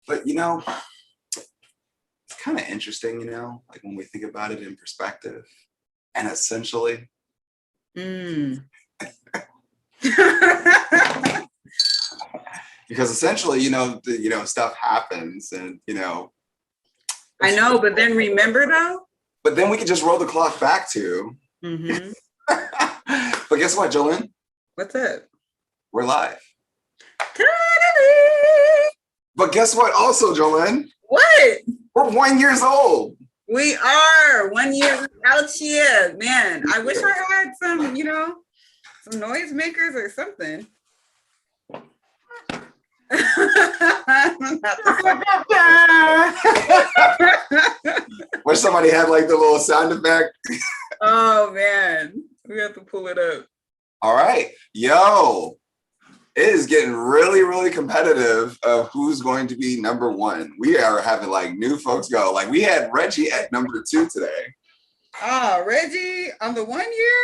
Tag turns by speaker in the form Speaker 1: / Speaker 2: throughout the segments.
Speaker 1: But it's kind of interesting, like when we think about it in perspective. And essentially,
Speaker 2: Mm.
Speaker 1: because essentially, stuff happens, and
Speaker 2: I know, but then remember though.
Speaker 1: but then we can just roll the clock back to.
Speaker 2: Mm-hmm.
Speaker 1: But guess what, Jolene?
Speaker 2: What's up?
Speaker 1: We're live. But guess what also, Jolene?
Speaker 2: What?
Speaker 1: We're 1 year old.
Speaker 2: We are 1 year out here. Man, I wish I had some, some noisemakers or something.
Speaker 1: Wish somebody had like the little sound effect.
Speaker 2: Oh man, we have to pull it up.
Speaker 1: All right, yo, it is getting really, really competitive of who's going to be number one. We are having like new folks go. Like we had Reggie at number 2 today.
Speaker 2: Oh, Reggie on the 1 year?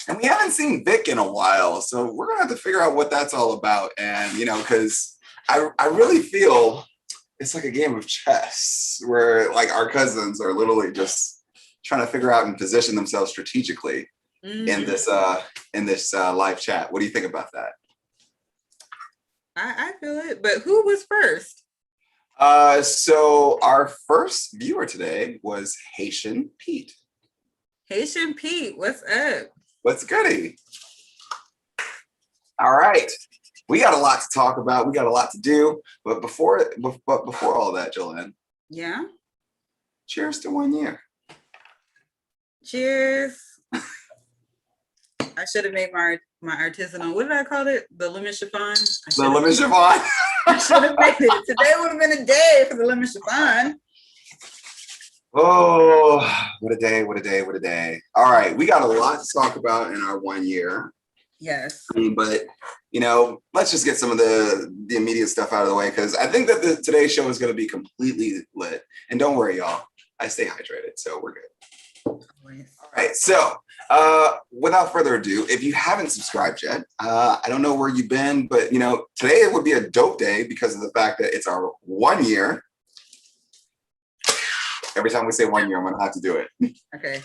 Speaker 1: And we haven't seen Vic in a while. So we're going to have to figure out what that's all about. And, because I really feel it's like a game of chess where like our cousins are literally just trying to figure out and position themselves strategically in this live chat. What do you think about that?
Speaker 2: I feel it. But who was first?
Speaker 1: So our first viewer today was Haitian Pete.
Speaker 2: Haitian Pete, what's up?
Speaker 1: What's goody? All right. We got a lot to talk about. We got a lot to do. But before all that, Jolene.
Speaker 2: Yeah.
Speaker 1: Cheers to 1 year.
Speaker 2: Cheers. I should have made my artisanal. What did I call it? The lemon chiffon.
Speaker 1: The lemon chiffon.
Speaker 2: I should have made it. Today would have been a day for the lemon chiffon.
Speaker 1: Oh, what a day! What a day! What a day! All right, we got a lot to talk about in our 1 year.
Speaker 2: Yes.
Speaker 1: But let's just get some of the immediate stuff out of the way, because I think that today's show is going to be completely lit. And don't worry, y'all. I stay hydrated, so we're good.
Speaker 2: Always.
Speaker 1: All right, so without further ado, if you haven't subscribed yet, I don't know where you've been, but today would be a dope day because of the fact that it's our 1 year. Every time we say 1 year, I'm gonna have to do it.
Speaker 2: Okay.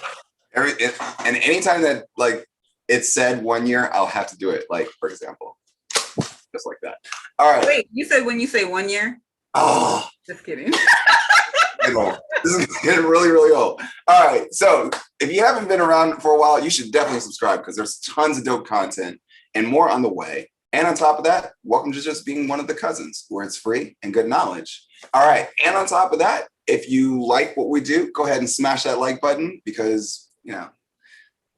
Speaker 1: And anytime that like it's said 1 year, I'll have to do it. Like, for example, just like that. All right.
Speaker 2: Wait, you said when you say 1 year?
Speaker 1: Oh,
Speaker 2: just kidding.
Speaker 1: This is getting really, really old. All right. So if you haven't been around for a while, you should definitely subscribe because there's tons of dope content and more on the way. And on top of that, welcome to just being one of the cousins where it's free and good knowledge. All right. And on top of that, if you like what we do, go ahead and smash that like button because,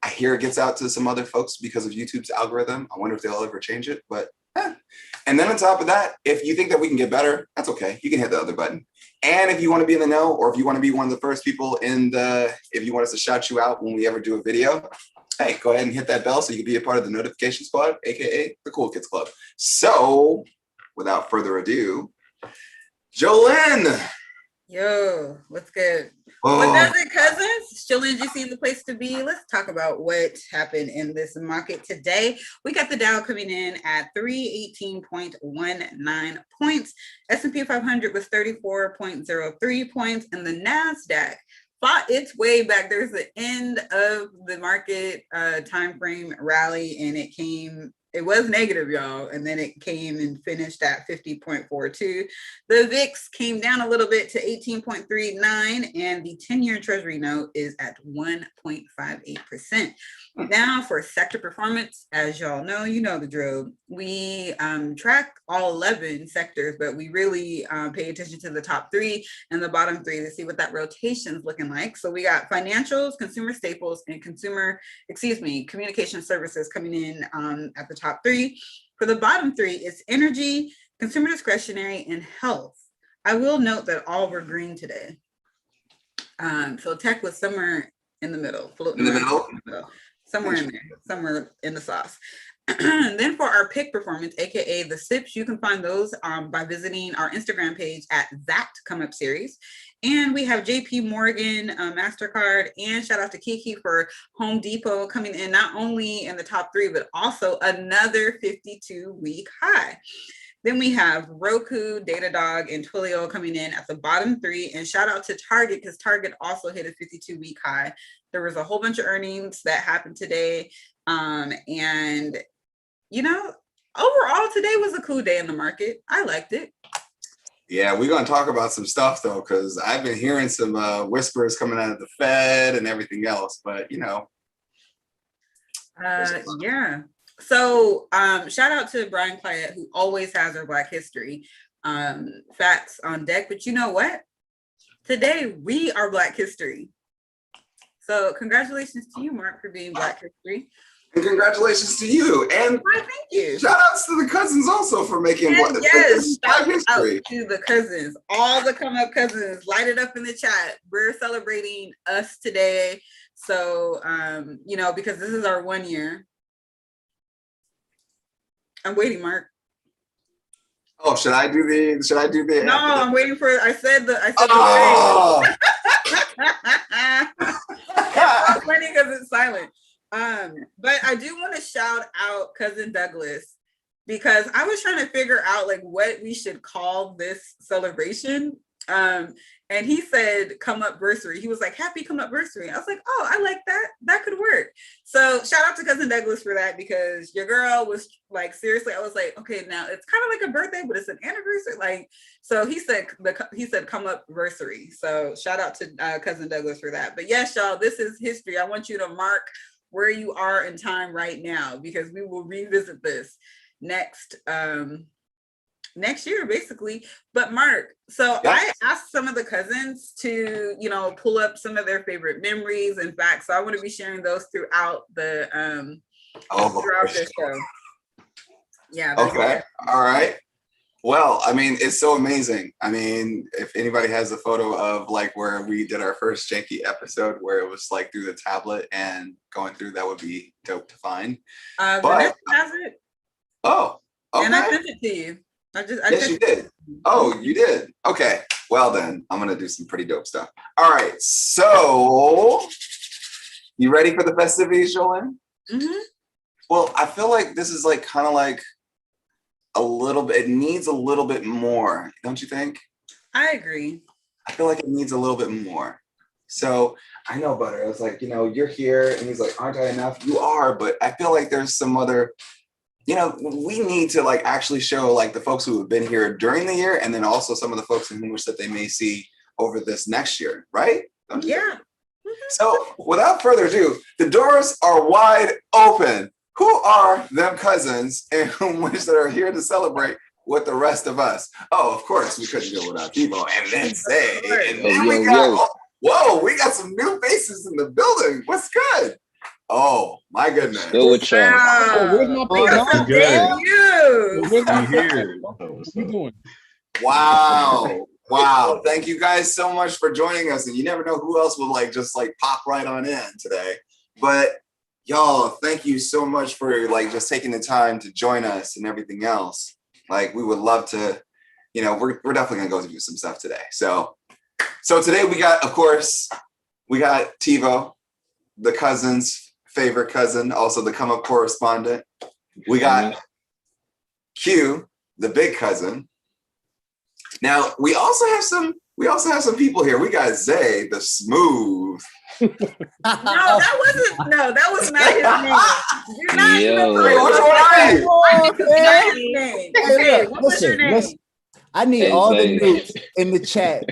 Speaker 1: I hear it gets out to some other folks because of YouTube's algorithm. I wonder if they'll ever change it, but And then on top of that, if you think that we can get better, that's okay. You can hit the other button. And if you want to be in the know, or if you want to be one of the first people if you want us to shout you out when we ever do a video, hey, go ahead and hit that bell so you can be a part of the notification squad, AKA the Cool Kids Club. So without further ado, Jolene.
Speaker 2: Yo, what's good?
Speaker 1: Oh.
Speaker 2: What does it, cousins? Jolene GC in the place to be. Let's talk about what happened in this market today. We got the Dow coming in at 318.19 points. S&P 500 was 34.03 points, and the NASDAQ fought its way back. There's the end of the market time frame rally, and it was negative, y'all, and then it came and finished at 50.42. The VIX came down a little bit to 18.39, and the 10-year Treasury note is at 1.58%. Now for sector performance, as y'all know, you know the drill. We track all 11 sectors, but we really pay attention to the top 3 and the bottom 3 to see what that rotation is looking like. So we got financials, consumer staples, and communication services coming in at the top 3. For the bottom 3, it's energy, consumer discretionary, and health. I will note that all were green today. So tech was somewhere in the middle. Somewhere in there, somewhere in the sauce. Then for our pick performance, aka the SIPs, you can find those by visiting our Instagram page at That Come Up Series. And we have JP Morgan, MasterCard, and shout out to Kiki for Home Depot coming in not only in the top 3, but also another 52-week high. Then we have Roku, Datadog, and Twilio coming in at the bottom 3. And shout out to Target, because Target also hit a 52-week high. There was a whole bunch of earnings that happened today. And, you know, overall, today was a cool day in the market. I liked it.
Speaker 1: Yeah, we're going to talk about some stuff, though, because I've been hearing some whispers coming out of the Fed and everything else. But, you know.
Speaker 2: Yeah. So shout out to Brian Clyett, who always has our Black History facts on deck. But you know what? Today, we are Black History. So congratulations to you, Mark, for being Black History.
Speaker 1: And congratulations to you. And
Speaker 2: thank you.
Speaker 1: Shout outs to the cousins also for making
Speaker 2: yes, shout out to the cousins. All the come up cousins, light it up in the chat. We're celebrating us today. So you know, because this is our 1 year. I'm waiting, Mark.
Speaker 1: Oh, should I do the
Speaker 2: No, I'm waiting for I said the it's funny because it's silent. But I do want to shout out Cousin Douglas, because I was trying to figure out like what we should call this celebration. And he said come up versary. He was like, happy come up versary. I was like, oh, I like that. That could work. So shout out to Cousin Douglas for that, because your girl was like, seriously, I was like, okay, now it's kind of like a birthday, but it's an anniversary. Like, so he said come up versary. So shout out to Cousin Douglas for that. But yes, y'all, this is history. I want you to mark where you are in time right now, because we will revisit this next year, basically. But Mark, so I asked some of the cousins to, you know, pull up some of their favorite memories and facts. So I want to be sharing those throughout the show. Yeah.
Speaker 1: Okay. All right. Well, I mean, it's so amazing. I mean, if anybody has a photo of like where we did our first janky episode where it was like through the tablet and going through, that would be dope to find.
Speaker 2: But Vanessa has it.
Speaker 1: Oh, okay.
Speaker 2: And I sent it to you.
Speaker 1: Yes, you did. Oh, you did. Okay. Well, then I'm going to do some pretty dope stuff. All right. So you ready for the festivities, Jolene?
Speaker 2: Mm-hmm.
Speaker 1: Well, I feel like this is like kind of like a little bit, it needs a little bit more, don't you think?
Speaker 2: I agree.
Speaker 1: I feel like it needs a little bit more. So I know, Butter, I was like, you know, you're here, and he's like, aren't I enough? You are, but I feel like there's some other, you know, we need to like actually show like the folks who have been here during the year, and then also some of the folks in which that they may see over this next year, right?
Speaker 2: Yeah.
Speaker 1: So without further ado, the doors are wide open. Who are them cousins in which that are here to celebrate with the rest of us? Oh, of course, we couldn't do it without Tebow, and then Zay, and then we got, whoa, we got some new faces in the building. What's good? Oh my goodness!
Speaker 3: Still with y'all.
Speaker 4: Where's my
Speaker 3: here?
Speaker 4: What you doing?
Speaker 1: Wow. Wow. Thank you guys so much for joining us. And you never know who else will like just like pop right on in today. But y'all, thank you so much for like just taking the time to join us and everything else. Like we would love to, you know, we're definitely gonna go do some stuff today. So today we got, of course, we got Tebow, the cousin's favorite cousin, also the come up correspondent. We got Q, the big cousin. Now we also have some people here. We got Zay, the smooth.
Speaker 2: that was not his name. You're not even what was your name?
Speaker 5: I need all the notes in the chat.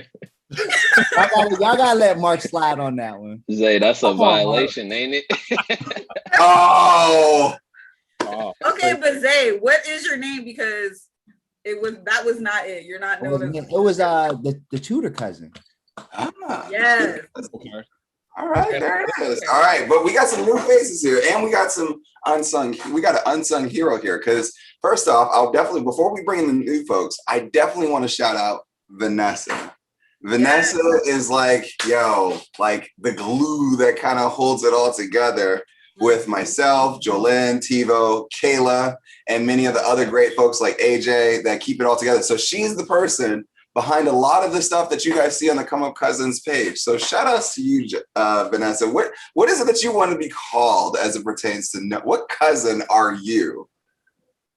Speaker 5: Y'all gotta let Mark slide on that one.
Speaker 3: Zay, that's a violation, ain't it?
Speaker 1: Oh.
Speaker 2: Okay, but Zay, what is your name? Because that was not it. You're not known.
Speaker 5: It was the Tudor cousin.
Speaker 2: Yes.
Speaker 4: Okay.
Speaker 1: All right, there it is. All right, but we got some new faces here, and we got some we got an unsung hero here. Because first off, I'll definitely, before we bring in the new folks, I definitely want to shout out Vanessa. Vanessa is like, like the glue that kind of holds it all together with myself, Jolene, Tebow, Kayla, and many of the other great folks like AJ that keep it all together. So she's the person behind a lot of the stuff that you guys see on the Come Up Cousins page. So shout outs to you, Vanessa. What is it that you want to be called as it pertains to what cousin are you?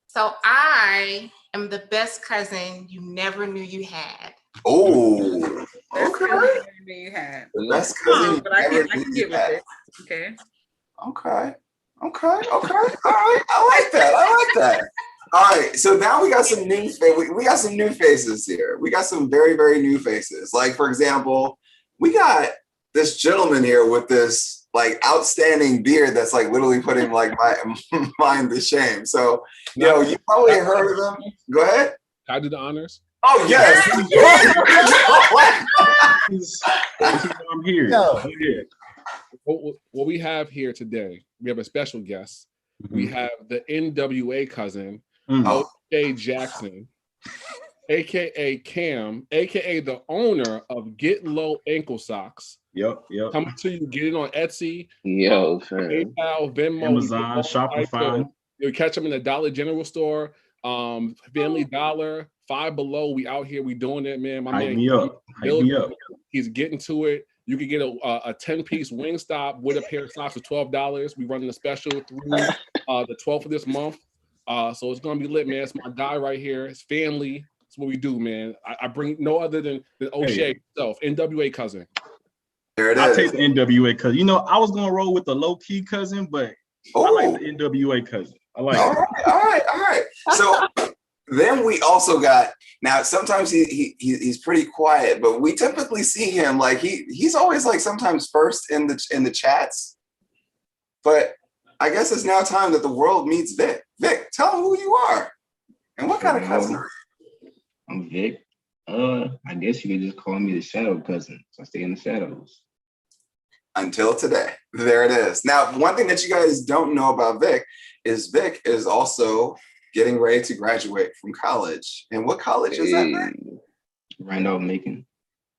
Speaker 6: So I
Speaker 4: am the best cousin you never knew you had.
Speaker 1: Oh,
Speaker 2: That's
Speaker 1: okay.
Speaker 2: really good that you had.
Speaker 1: The best cousin you
Speaker 2: But I
Speaker 1: ever
Speaker 2: can
Speaker 1: knew
Speaker 2: get
Speaker 1: you
Speaker 2: with
Speaker 1: had.
Speaker 2: it. Okay.
Speaker 1: Okay. All right. I like that. All right. So now we got some we got some new faces here. We got some very, very new faces. Like, for example, we got this gentleman here with this like outstanding beard that's like literally putting like my mind to shame. So, you probably heard of him. Go ahead.
Speaker 6: Can I do the honors?
Speaker 1: Oh, yes.
Speaker 6: I'm here.
Speaker 5: No.
Speaker 6: I'm here. What we have here today, we have a special guest. We have the NWA cousin, O.J. Jackson, aka Cam, aka the owner of Get Low Ankle Socks.
Speaker 7: Yep.
Speaker 6: Coming to you, get it on Etsy,
Speaker 3: Yo, fam.
Speaker 6: PayPal, Venmo,
Speaker 7: Amazon, Shopify.
Speaker 6: You'll catch them in the Dollar General store, Family Dollar, Five Below. We out here, we doing it, man. My
Speaker 7: Hype
Speaker 6: man,
Speaker 7: me up.
Speaker 6: He's getting to it. You can get a 10-piece Wingstop with a pair of socks for $12. We running a special through the 12th of this month. So it's gonna be lit, man. It's my guy right here. It's family. That's what we do, man. I bring no other than O'Shea himself, NWA cousin.
Speaker 1: There it is.
Speaker 7: I'll take the NWA cousin. I was gonna roll with the low key cousin, but I like the NWA cousin. I like it.
Speaker 1: All right. So then we also got, now sometimes he's pretty quiet, but we typically see him like he's always like sometimes first in the chats. But I guess it's now time that the world meets Vic. Vic, tell him who you are and what kind of cousin are you?
Speaker 8: I'm Vic. I guess you could just call me the shadow cousin. So I stay in the shadows.
Speaker 1: Until today. There it is. Now, one thing that you guys don't know about Vic is also getting ready to graduate from college. And what college is that, Vic?
Speaker 8: Randolph-Macon.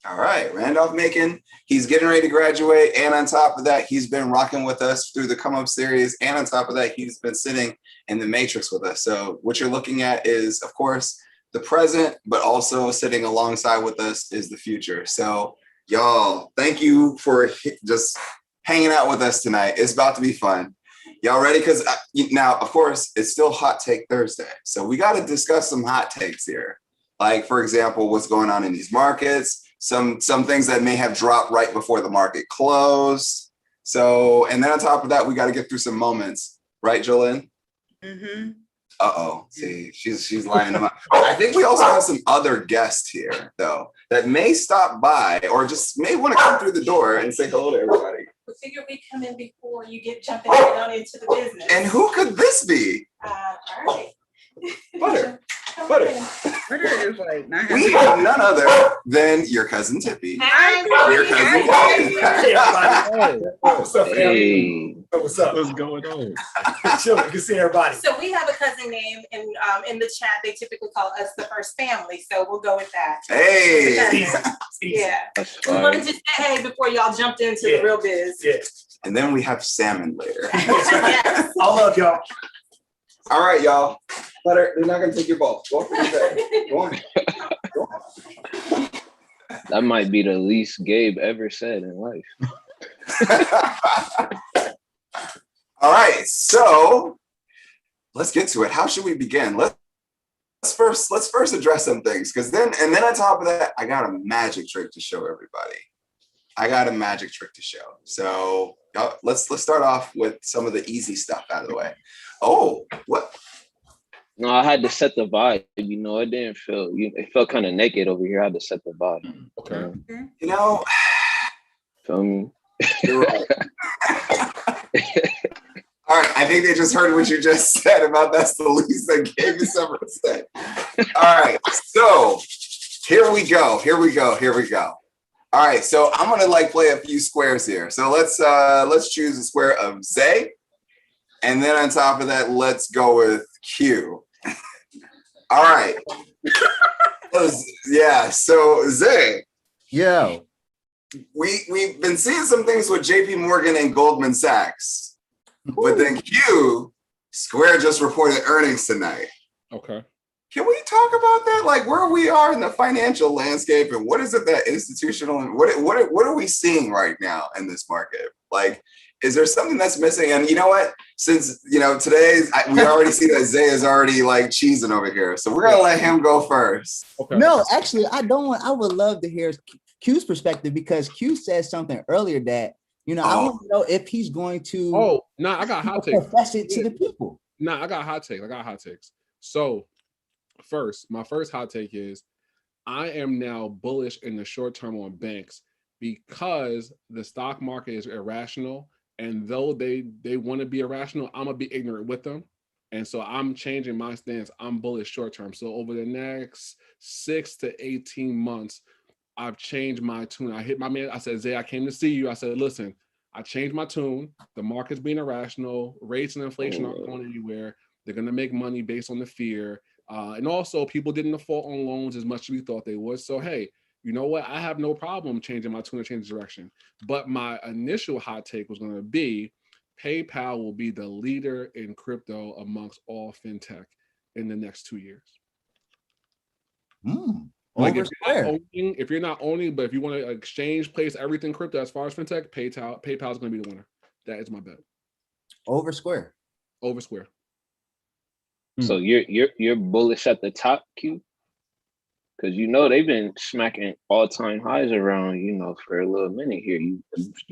Speaker 1: All right, Randolph-Macon. He's getting ready to graduate. And on top of that, he's been rocking with us through the Come Up series. And on top of that, he's been sitting in the Matrix with us. So what you're looking at is, of course, the present, but also sitting alongside with us is the future. So y'all, thank you for just hanging out with us tonight. It's about to be fun. Y'all ready? Because now, of course, it's still Hot Take Thursday. So we got to discuss some hot takes here. Like, for example, what's going on in these markets, some things that may have dropped right before the market closed. So, and then on top of that, we got to get through some moments. Right, Jolene?
Speaker 2: Mm-hmm.
Speaker 1: Uh-oh. See, she's lining them up. I think we also have some other guests here, though, that may stop by or just may want to come through the door and say hello to everybody.
Speaker 9: We figure we come in before you get jumping on into the business.
Speaker 1: And who could this be?
Speaker 9: All right.
Speaker 1: Butter.
Speaker 2: Butter is like not
Speaker 1: We have none other than your cousin Tippy. Your cousin Tippy.
Speaker 10: What's up,
Speaker 3: Hey.
Speaker 10: What's up?
Speaker 7: What's going on?
Speaker 10: Chilling. Good to see everybody.
Speaker 9: So we have a cousin name, and in the chat they typically call us the first family. So we'll go with that.
Speaker 1: Hey.
Speaker 9: Yeah.
Speaker 3: That's
Speaker 9: We
Speaker 3: fine.
Speaker 9: wanted to say hey before y'all jumped into the real biz.
Speaker 10: Yeah.
Speaker 1: And then we have salmon later.
Speaker 9: Yes.
Speaker 10: I love y'all.
Speaker 1: All right, y'all. Butter, they're not going to take your ball. Go for your bed. Go on. Go on.
Speaker 3: That might be the least Gabe ever said in life.
Speaker 1: All right, so let's get to it. How should we begin? Let's first address some things, because then on top of that, I got a magic trick to show everybody. So let's start off with some of the easy stuff out of the way. Oh, what?
Speaker 3: No, I had to set the vibe. It didn't feel. It felt kind of naked over here. I had to set the vibe.
Speaker 6: Okay.
Speaker 3: Feel me?
Speaker 1: You're right. All right, I think they just heard what you just said about that's the least that Gabe has ever said. All right, so here we go. All right, so I'm gonna play a few squares here. So let's choose a square of Zay, and then on top of that, let's go with Q. All right. So Zay.
Speaker 5: Yo.
Speaker 1: We've been seeing some things with JP Morgan and Goldman Sachs, but then Q, Square just reported earnings tonight.
Speaker 6: Okay.
Speaker 1: Can we talk about that? Like where we are in the financial landscape and what is it that institutional and what are we seeing right now in this market? Like, is there something that's missing? And you know what? Since we already see that Zay is already like cheesing over here, so we're gonna let him go first.
Speaker 6: Okay.
Speaker 5: No, actually, I don't. I would love to hear Q's perspective because Q said something earlier that I want to know if he's going to.
Speaker 6: Oh no, I got hot takes.
Speaker 5: Profess it to the people.
Speaker 6: No, I got hot takes. So my first hot take is I am now bullish in the short term on banks because the stock market is irrational. And though they want to be irrational, I'm going to be ignorant with them. And so I'm changing my stance. I'm bullish short term. So over the next 6 to 18 months, I've changed my tune. I hit my man. I said, Zay, I came to see you. I said, listen, I changed my tune. The market's being irrational. Rates and inflation aren't going anywhere. They're going to make money based on the fear. And also, people didn't default on loans as much as we thought they would. So, hey, you know what? I have no problem changing my tune or changing direction. But my initial hot take was going to be PayPal will be the leader in crypto amongst all fintech in the next 2 years. Like if you're not owning, but if you want to exchange, place everything crypto as far as fintech, PayPal is going to be the winner. That is my bet.
Speaker 5: Over Square.
Speaker 3: So you're bullish at the top, Q? Because they've been smacking all-time highs around, for a little minute here. You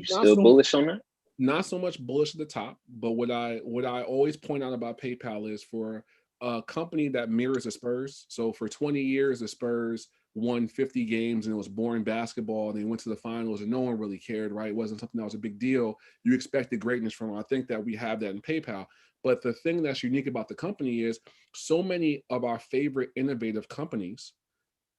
Speaker 3: still bullish on that?
Speaker 6: Not so much bullish at the top, but what I always point out about PayPal is for a company that mirrors the Spurs. So for 20 years, the Spurs won 50 games and it was boring basketball and they went to the finals and no one really cared, right? It wasn't something that was a big deal. You expected greatness from them. I think that we have that in PayPal. But the thing that's unique about the company is so many of our favorite innovative companies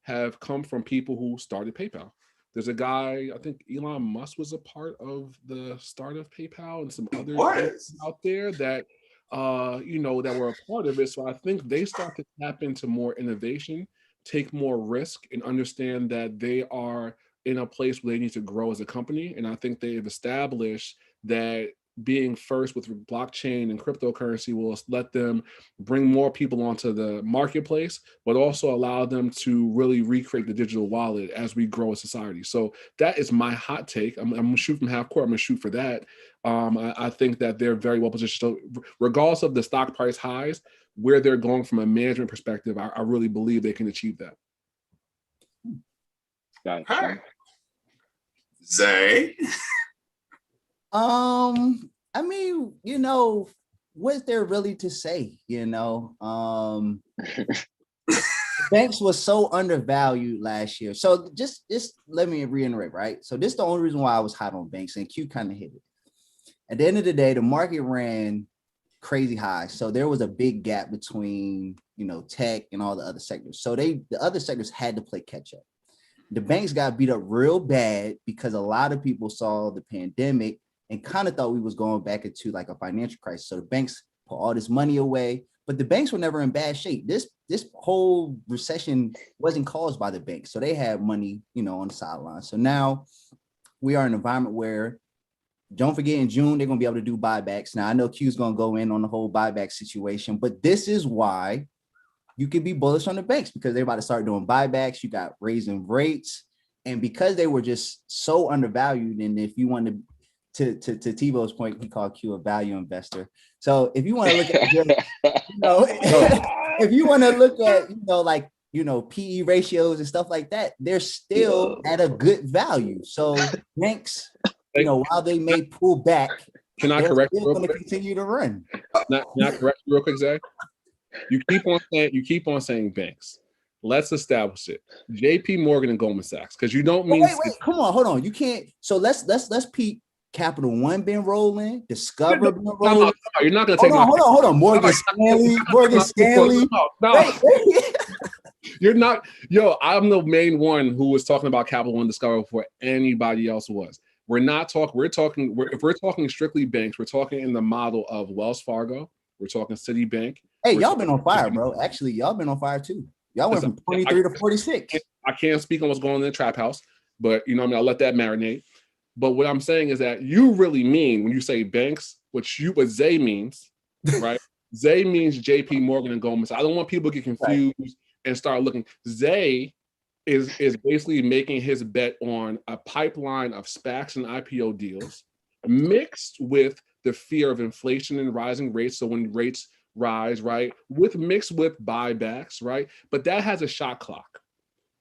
Speaker 6: have come from people who started PayPal. There's a guy, I think Elon Musk was a part of the start of PayPal and some others out there that, that were a part of it. So I think they start to tap into more innovation, take more risk, and understand that they are in a place where they need to grow as a company. And I think they've established that being first with blockchain and cryptocurrency will let them bring more people onto the marketplace, but also allow them to really recreate the digital wallet as we grow as society. So that is my hot take. I'm going to shoot from half court. I'm going to shoot for that. I think that they're very well positioned. So regardless of the stock price highs, where they're going from a management perspective, I really believe they can achieve that.
Speaker 1: Gotcha. Zay?
Speaker 5: I mean, what's there really to say? Banks was so undervalued last year. So just let me reiterate, right? So this is the only reason why I was hot on banks, and Q kind of hit it. At the end of the day, the market ran crazy high. So there was a big gap between, tech and all the other sectors. So the other sectors had to play catch up. The banks got beat up real bad because a lot of people saw the pandemic and kind of thought we was going back into like a financial crisis. So the banks put all this money away, but the banks were never in bad shape. This whole recession wasn't caused by the banks. So they had money, on the sidelines. So now we are in an environment where, don't forget, in June, they're going to be able to do buybacks. Now, I know Q's going to go in on the whole buyback situation, but this is why you can be bullish on the banks, because they're about to start doing buybacks. You got raising rates. And because they were just so undervalued, and if you want to Tebow's point, he called Q a value investor. So if you want to look at, if you want to look at, PE ratios and stuff like that, they're still at a good value. So banks, while they may pull back,
Speaker 6: can I correct you real
Speaker 5: going to
Speaker 6: quick?
Speaker 5: continue to run.
Speaker 6: Can I correct you real quick, Zach? You keep on saying banks. Let's establish it. JP Morgan and Goldman Sachs, because you don't mean.
Speaker 5: Wait, come on, hold on. You can't. So let's peep. Capital One been rolling. Discover been rolling.
Speaker 6: No, you're not gonna take.
Speaker 5: Hold on. Morgan Stanley.
Speaker 6: No. You're not. Yo, I'm the main one who was talking about Capital One Discover before anybody else was. We're not talking. If we're talking strictly banks, we're talking in the model of Wells Fargo. We're talking Citibank.
Speaker 5: Hey, y'all been on fire, bro. Actually, y'all been on fire too. Y'all went from 23 to 46.
Speaker 6: I can't speak on what's going on in the trap house, but I'll let that marinate. But what I'm saying is that you really mean when you say banks, what Zay means, right? Zay means JP Morgan and Goldman Sachs. I don't want people to get confused and start looking. Zay is basically making his bet on a pipeline of SPACs and IPO deals mixed with the fear of inflation and rising rates. So when rates rise, right, mixed with buybacks, right? But that has a shot clock.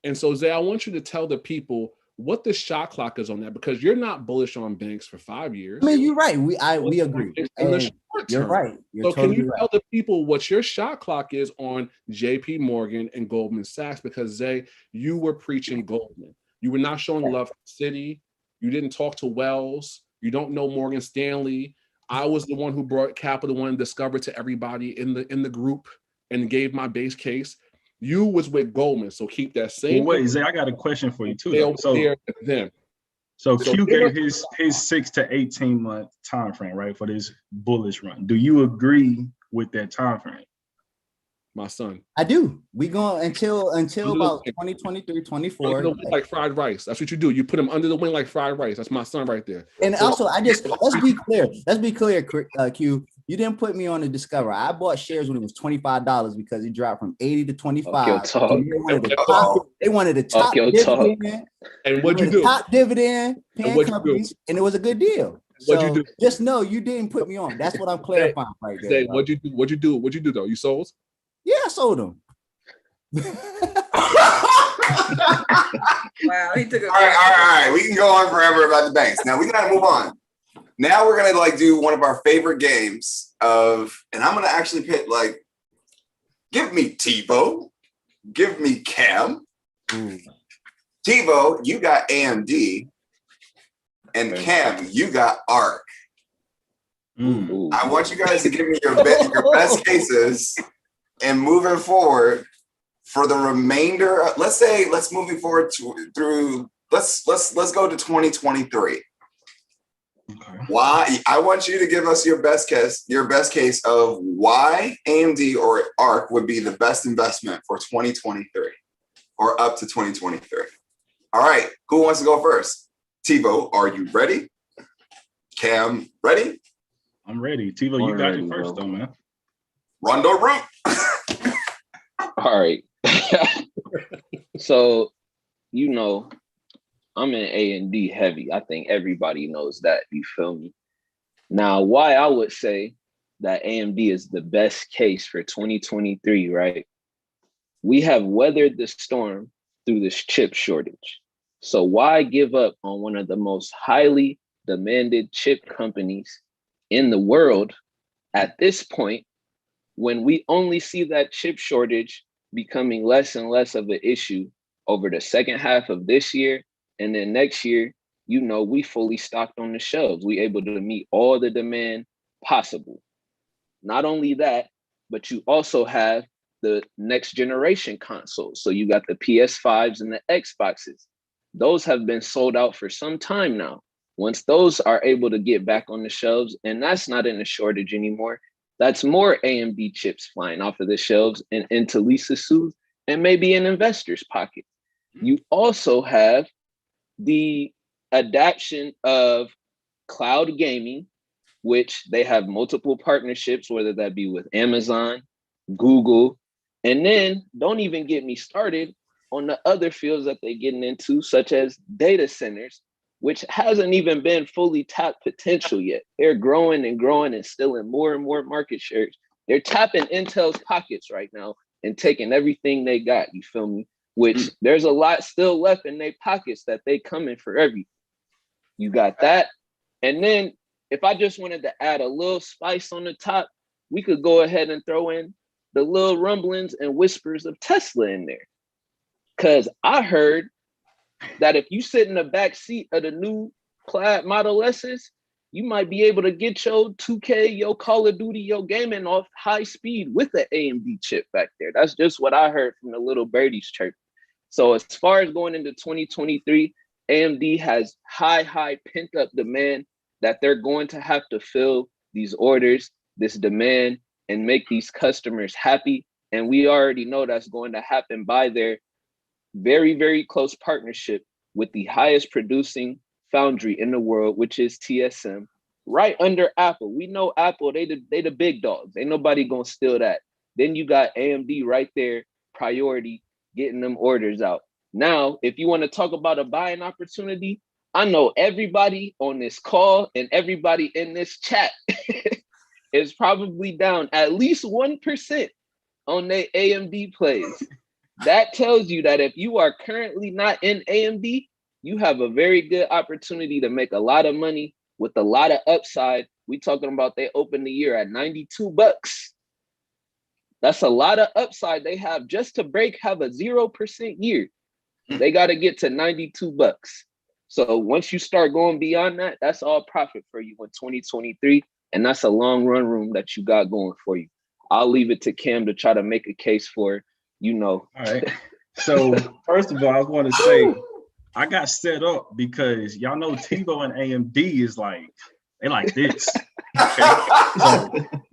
Speaker 6: And so, Zay, I want you to tell the people what the shot clock is on that, because you're not bullish on banks for 5 years.
Speaker 5: I mean, you're right. We agree.
Speaker 6: In the short
Speaker 5: You're
Speaker 6: term.
Speaker 5: right. You're
Speaker 6: So
Speaker 5: totally
Speaker 6: can you
Speaker 5: right.
Speaker 6: tell the people what your shot clock is on JP Morgan and Goldman Sachs? Because Zay, you were preaching Goldman. You were not showing love to Citi. You didn't talk to Wells. You don't know Morgan Stanley. I was the one who brought Capital One Discover to everybody in the group and gave my base case. You was with Goldman, so keep that same.
Speaker 7: Well, wait, Zay, I got a question for you too. So Q gave his 6 to 18 month time frame, right, for this bullish run. Do you agree with that time frame?
Speaker 6: My son,
Speaker 5: I do. We go until about 2023, 24.
Speaker 6: Under the wing like fried rice. That's what you do. You put them under the wing like fried rice. That's my son right there.
Speaker 5: And so, also, let's be clear. Q. You didn't put me on the Discover. I bought shares when it was $25 because it dropped from 80 to 25. They wanted the top dividend.
Speaker 6: And what'd you do?
Speaker 5: Top dividend paying companies, and it was a good deal.
Speaker 6: What'd you do?
Speaker 5: Just know you didn't put me on. That's what I'm clarifying right there.
Speaker 6: Say, what'd you do? What'd you do though? You sold?
Speaker 5: Yeah, I sold them.
Speaker 2: Wow, he took it.
Speaker 1: All right. We can go on forever about the banks. Now we gotta move on. Now we're gonna do one of our favorite games and I'm gonna actually pick give me TiVo, give me Cam. TiVo, you got AMD, and Cam, you got ARC. I want you guys to give me your best cases. And moving forward for the remainder, let's moving forward let's go to 2023. Okay. Why? I want you to give us your best case of why AMD or ARC would be the best investment for 2023 or up to 2023. All right, who wants to go first? TiVo, are you ready? Cam, ready?
Speaker 7: I'm ready. TiVo, you got it first though, man.
Speaker 1: Rondo Root.
Speaker 3: All right. So, I'm in A&D heavy. I think everybody knows that. You feel me? Now, why I would say that AMD is the best case for 2023, right? We have weathered the storm through this chip shortage. So why give up on one of the most highly demanded chip companies in the world at this point when we only see that chip shortage becoming less and less of an issue over the second half of this year? And then next year, we fully stocked on the shelves. We able to meet all the demand possible. Not only that, but you also have the next generation consoles. So you got the PS5s and the Xboxes. Those have been sold out for some time now. Once those are able to get back on the shelves, and that's not in a shortage anymore, that's more AMD chips flying off of the shelves and into Lisa Su's and maybe an investor's pocket. You also have the adaption of cloud gaming, which they have multiple partnerships, whether that be with Amazon, Google, and then don't even get me started on the other fields that they're getting into, such as data centers, which hasn't even been fully tapped potential yet. They're growing and stealing more and more market shares. They're tapping Intel's pockets right now and taking everything they got, you feel me? Which there's a lot still left in their pockets that they coming for everything. You got that. And then if I just wanted to add a little spice on the top, we could go ahead and throw in the little rumblings and whispers of Tesla in there. Because I heard that if you sit in the back seat of the new Plaid Model S's, you might be able to get your 2K, your Call of Duty, your gaming off high speed with the AMD chip back there. That's just what I heard from the little birdies chirp. So as far as going into 2023, AMD has high pent up demand that they're going to have to fill these orders, this demand, and make these customers happy. And we already know that's going to happen by their very, very close partnership with the highest producing foundry in the world, which is TSM, right under Apple. We know Apple, they the big dogs. Ain't nobody gonna steal that. Then you got AMD right there, priority, getting them orders out. Now, if you want to talk about a buying opportunity, I know everybody on this call and everybody in this chat is probably down at least 1% on their AMD plays. That tells you that if you are currently not in AMD, you have a very good opportunity to make a lot of money with a lot of upside. We talking about they opened the year at $92. That's a lot of upside they have just to have a 0% year. They got to get to $92. So once you start going beyond that, that's all profit for you in 2023. And that's a long run room that you got going for you. I'll leave it to Cam to try to make a case for,
Speaker 7: All right. So first of all, I want to say I got set up because y'all know TiVo and AMD is like, they like this. Okay? So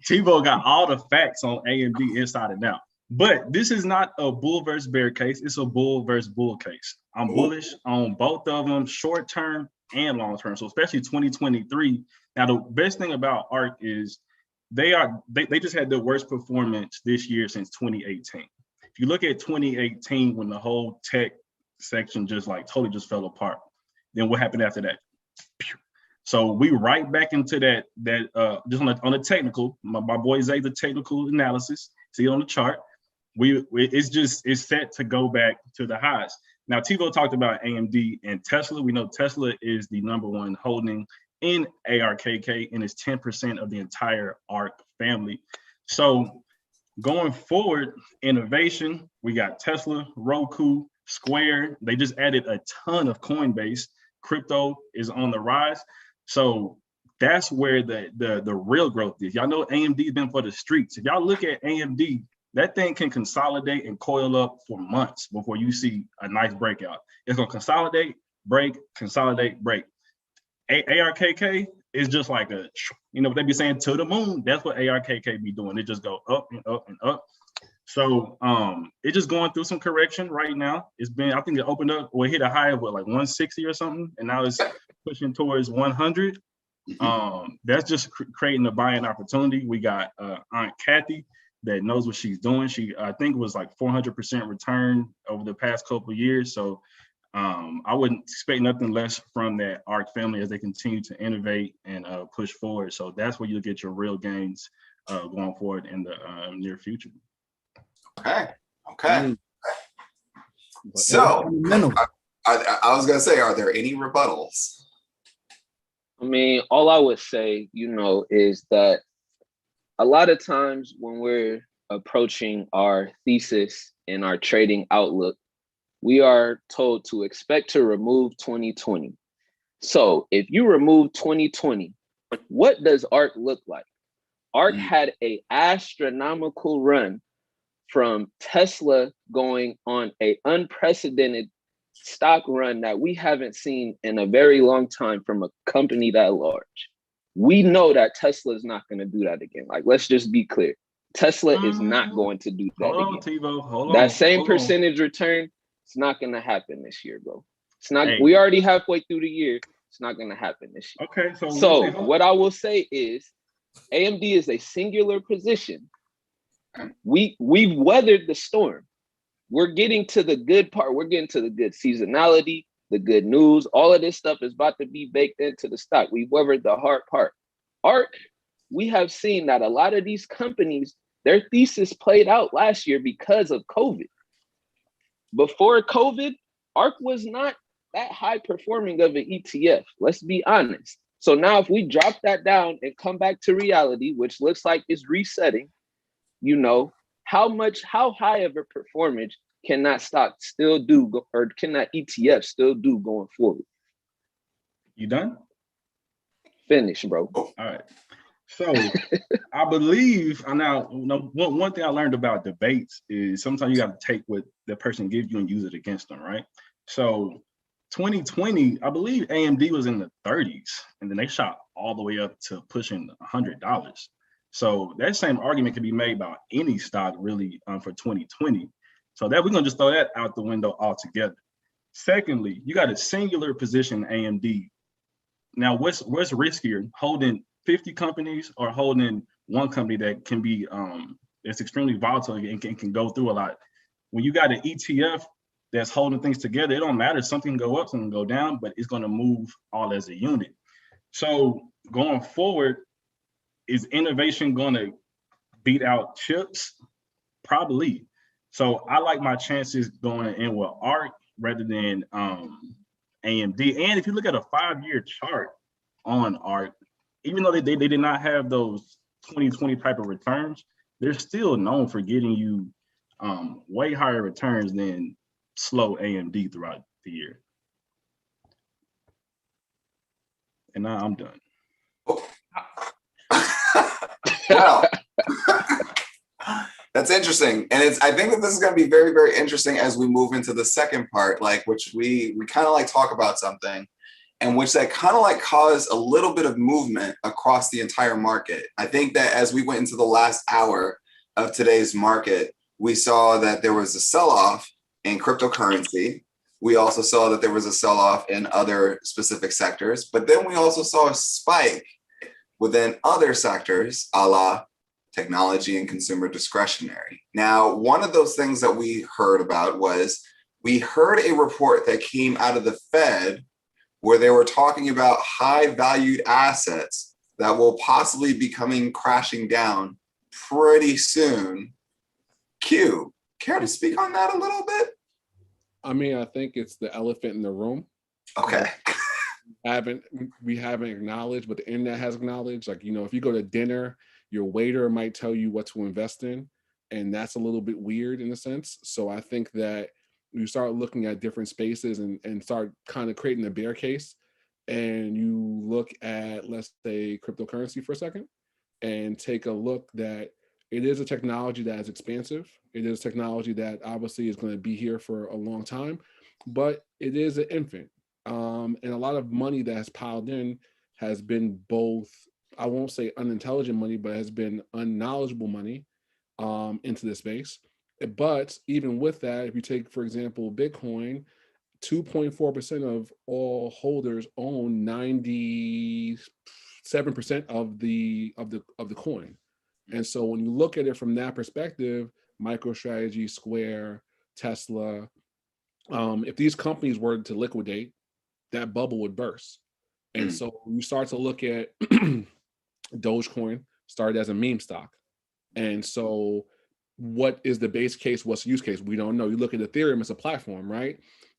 Speaker 7: TiVo got all the facts on AMD inside and out. But this is not a bull versus bear case. It's a bull versus bull case. I'm bullish on both of them, short term and long term. So especially 2023. Now, the best thing about ARK is they just had the worst performance this year since 2018. If you look at 2018, when the whole tech section just like totally just fell apart, then what happened after that? So we right back into that just on the technical. My boy Zay, the technical analysis. See it on the chart. It's set to go back to the highs. Now, TiVo talked about AMD and Tesla. We know Tesla is the #1 holding in ARKK, and it's 10% of the entire ARK family. So going forward, innovation, we got Tesla, Roku, Square. They just added a ton of Coinbase. Crypto is on the rise. So that's where the real growth is. Y'all know AMD's been for the streets. If y'all look at AMD, that thing can consolidate and coil up for months before you see a nice breakout. It's gonna consolidate, break, consolidate, break. ARKK is just like what they be saying, to the moon. That's what ARKK be doing. It just go up and up and up. So it's just going through some correction right now. I think it opened up or it hit a high of like 160 or something, and now it's pushing towards 100. That's just creating a buying opportunity. We got Aunt Kathy that knows what she's doing. I think it was like 400% return over the past couple of years. So I wouldn't expect nothing less from that ARK family as they continue to innovate and push forward. So that's where you'll get your real gains going forward in the near future.
Speaker 1: Okay. So I was gonna say, are there any rebuttals?
Speaker 3: I mean, all I would say, is that a lot of times when we're approaching our thesis and our trading outlook, we are told to expect to remove 2020. So if you remove 2020, what does ARK look like? ARK had an astronomical run from Tesla going on an unprecedented stock run that we haven't seen in a very long time from a company that large. We know that Tesla is not going to do that again. Like, let's just be clear. Tesla is not going to do that again.
Speaker 7: Hold on,
Speaker 3: that same percentage return, it's not going to happen this year, bro. It's not. We already halfway through the year. It's not going to happen this year.
Speaker 7: Okay.
Speaker 3: So what I will say is AMD is a singular position. We've weathered the storm. We're getting to the good part. We're getting to the good seasonality, the good news. All of this stuff is about to be baked into the stock. We've weathered the hard part. ARK, we have seen that a lot of these companies, their thesis played out last year because of COVID. Before COVID, ARK was not that high performing of an ETF. Let's be honest. So now if we drop that down and come back to reality, which looks like it's resetting, how high of a performance can that stock still do, or can that ETF still do going forward?
Speaker 7: You done?
Speaker 3: Finish, bro.
Speaker 7: All right. So I believe now, one thing I learned about debates is sometimes you got to take what the person gives you and use it against them, right? So 2020, I believe AMD was in the 30s, and then they shot all the way up to pushing $100. So that same argument can be made about any stock really for 2020. So that we're gonna just throw that out the window altogether. Secondly, you got a singular position AMD. Now, what's riskier, holding 50 companies or holding one company that can be it's extremely volatile and can go through a lot? When you got an ETF, that's holding things together. It don't matter. Something can go up, something can go down, but it's going to move all as a unit. So going forward, is innovation going to beat out chips? Probably. So I like my chances going in with ARC rather than AMD. And if you look at a 5-year chart on ARC, even though they did not have those 2020 type of returns, they're still known for getting you way higher returns than slow AMD throughout the year. And now I'm done.
Speaker 1: Well, that's interesting. And I think that this is going to be very, very interesting as we move into the second part, like which we kind of like talk about something and which that kind of like caused a little bit of movement across the entire market. I think that as we went into the last hour of today's market, we saw that there was a sell-off in cryptocurrency. We also saw that there was a sell-off in other specific sectors, but then we also saw a spike within other sectors, a la technology and consumer discretionary. Now, one of those things that we heard about was we heard a report that came out of the Fed where they were talking about high valued assets that will possibly be coming crashing down pretty soon. Q, care to speak on that a little bit?
Speaker 6: I mean, I think it's the elephant in the room.
Speaker 1: Okay.
Speaker 6: We haven't acknowledged, but the internet has acknowledged. Like, if you go to dinner, your waiter might tell you what to invest in, and that's a little bit weird in a sense. So I think that you start looking at different spaces and start kind of creating a bear case, and you look at, let's say, cryptocurrency for a second, and take a look that it is a technology that is expansive. It is technology that obviously is going to be here for a long time, but it is an infant. And a lot of money that has piled in has been both, I won't say unintelligent money, but has been unknowledgeable money into this space. But even with that, if you take, for example, Bitcoin, 2.4% of all holders own 97% of the coin. And so when you look at it from that perspective, MicroStrategy, Square, Tesla, if these companies were to liquidate, that bubble would burst. And so you start to look at Dogecoin started as a meme stock. And so what is the base case? What's the use case? We don't know. You look at Ethereum as a platform, right?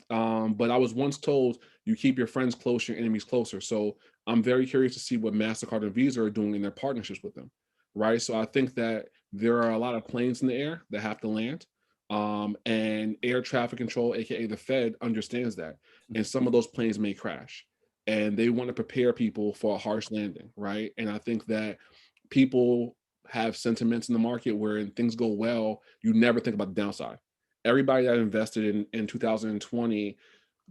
Speaker 6: But I was once told you keep your friends close, your enemies closer. So I'm very curious to see what MasterCard and Visa are doing in their partnerships with them, right? So I think that there are a lot of planes in the air that have to land. And air traffic control, aka the Fed, understands that. And some of those planes may crash. And they want to prepare people for a harsh landing, right? And I think that people have sentiments in the market where things go well, you never think about the downside. Everybody that invested in 2020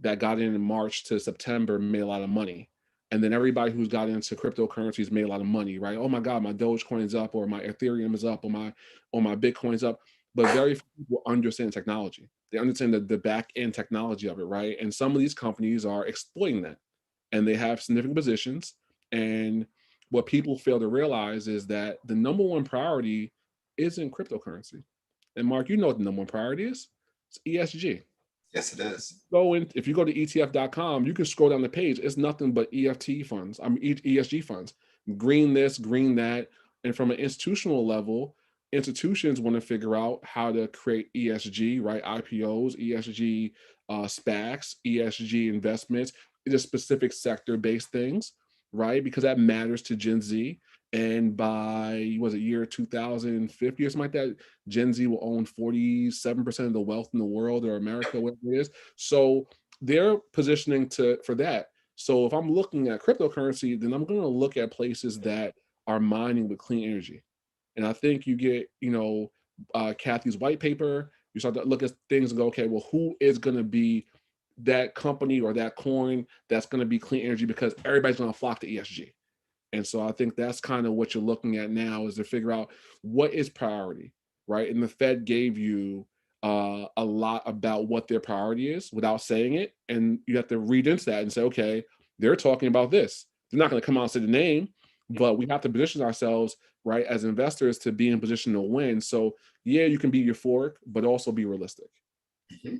Speaker 6: that got in March to September made a lot of money. And then everybody who's got into cryptocurrencies made a lot of money, right? Oh my God, my Dogecoin is up, or my Ethereum is up, or my Bitcoin is up. But very few people understand technology. They understand the back end technology of it, right? And some of these companies are exploiting that, and they have significant positions. And what people fail to realize is that the number one priority isn't cryptocurrency. And Mark, you know what the number one priority is? It's ESG.
Speaker 1: Yes, it is.
Speaker 6: If you go to ETF.com, you can scroll down the page. It's nothing but ESG funds. Green this, green that. And from an institutional level, institutions want to figure out how to create ESG, right? IPOs, ESG SPACs, ESG investments, just specific sector-based things, right? Because that matters to Gen Z. And by, year 2050 or something like that, Gen Z will own 47% of the wealth in the world, or America, whatever it is. So they're positioning for that. So if I'm looking at cryptocurrency, then I'm going to look at places that are mining with clean energy. And I think you get, Kathy's white paper, you start to look at things and go, okay, well, who is going to be that company or that coin that's going to be clean energy, because everybody's going to flock to ESG. And so I think that's kind of what you're looking at now, is to figure out what is priority, right? And the Fed gave you a lot about what their priority is without saying it. And you have to read into that and say, okay, they're talking about this. They're not going to come out and say the name, but we have to position ourselves, right, as investors to be in position to win. So yeah, you can be euphoric, but also be realistic.
Speaker 1: Mm-hmm.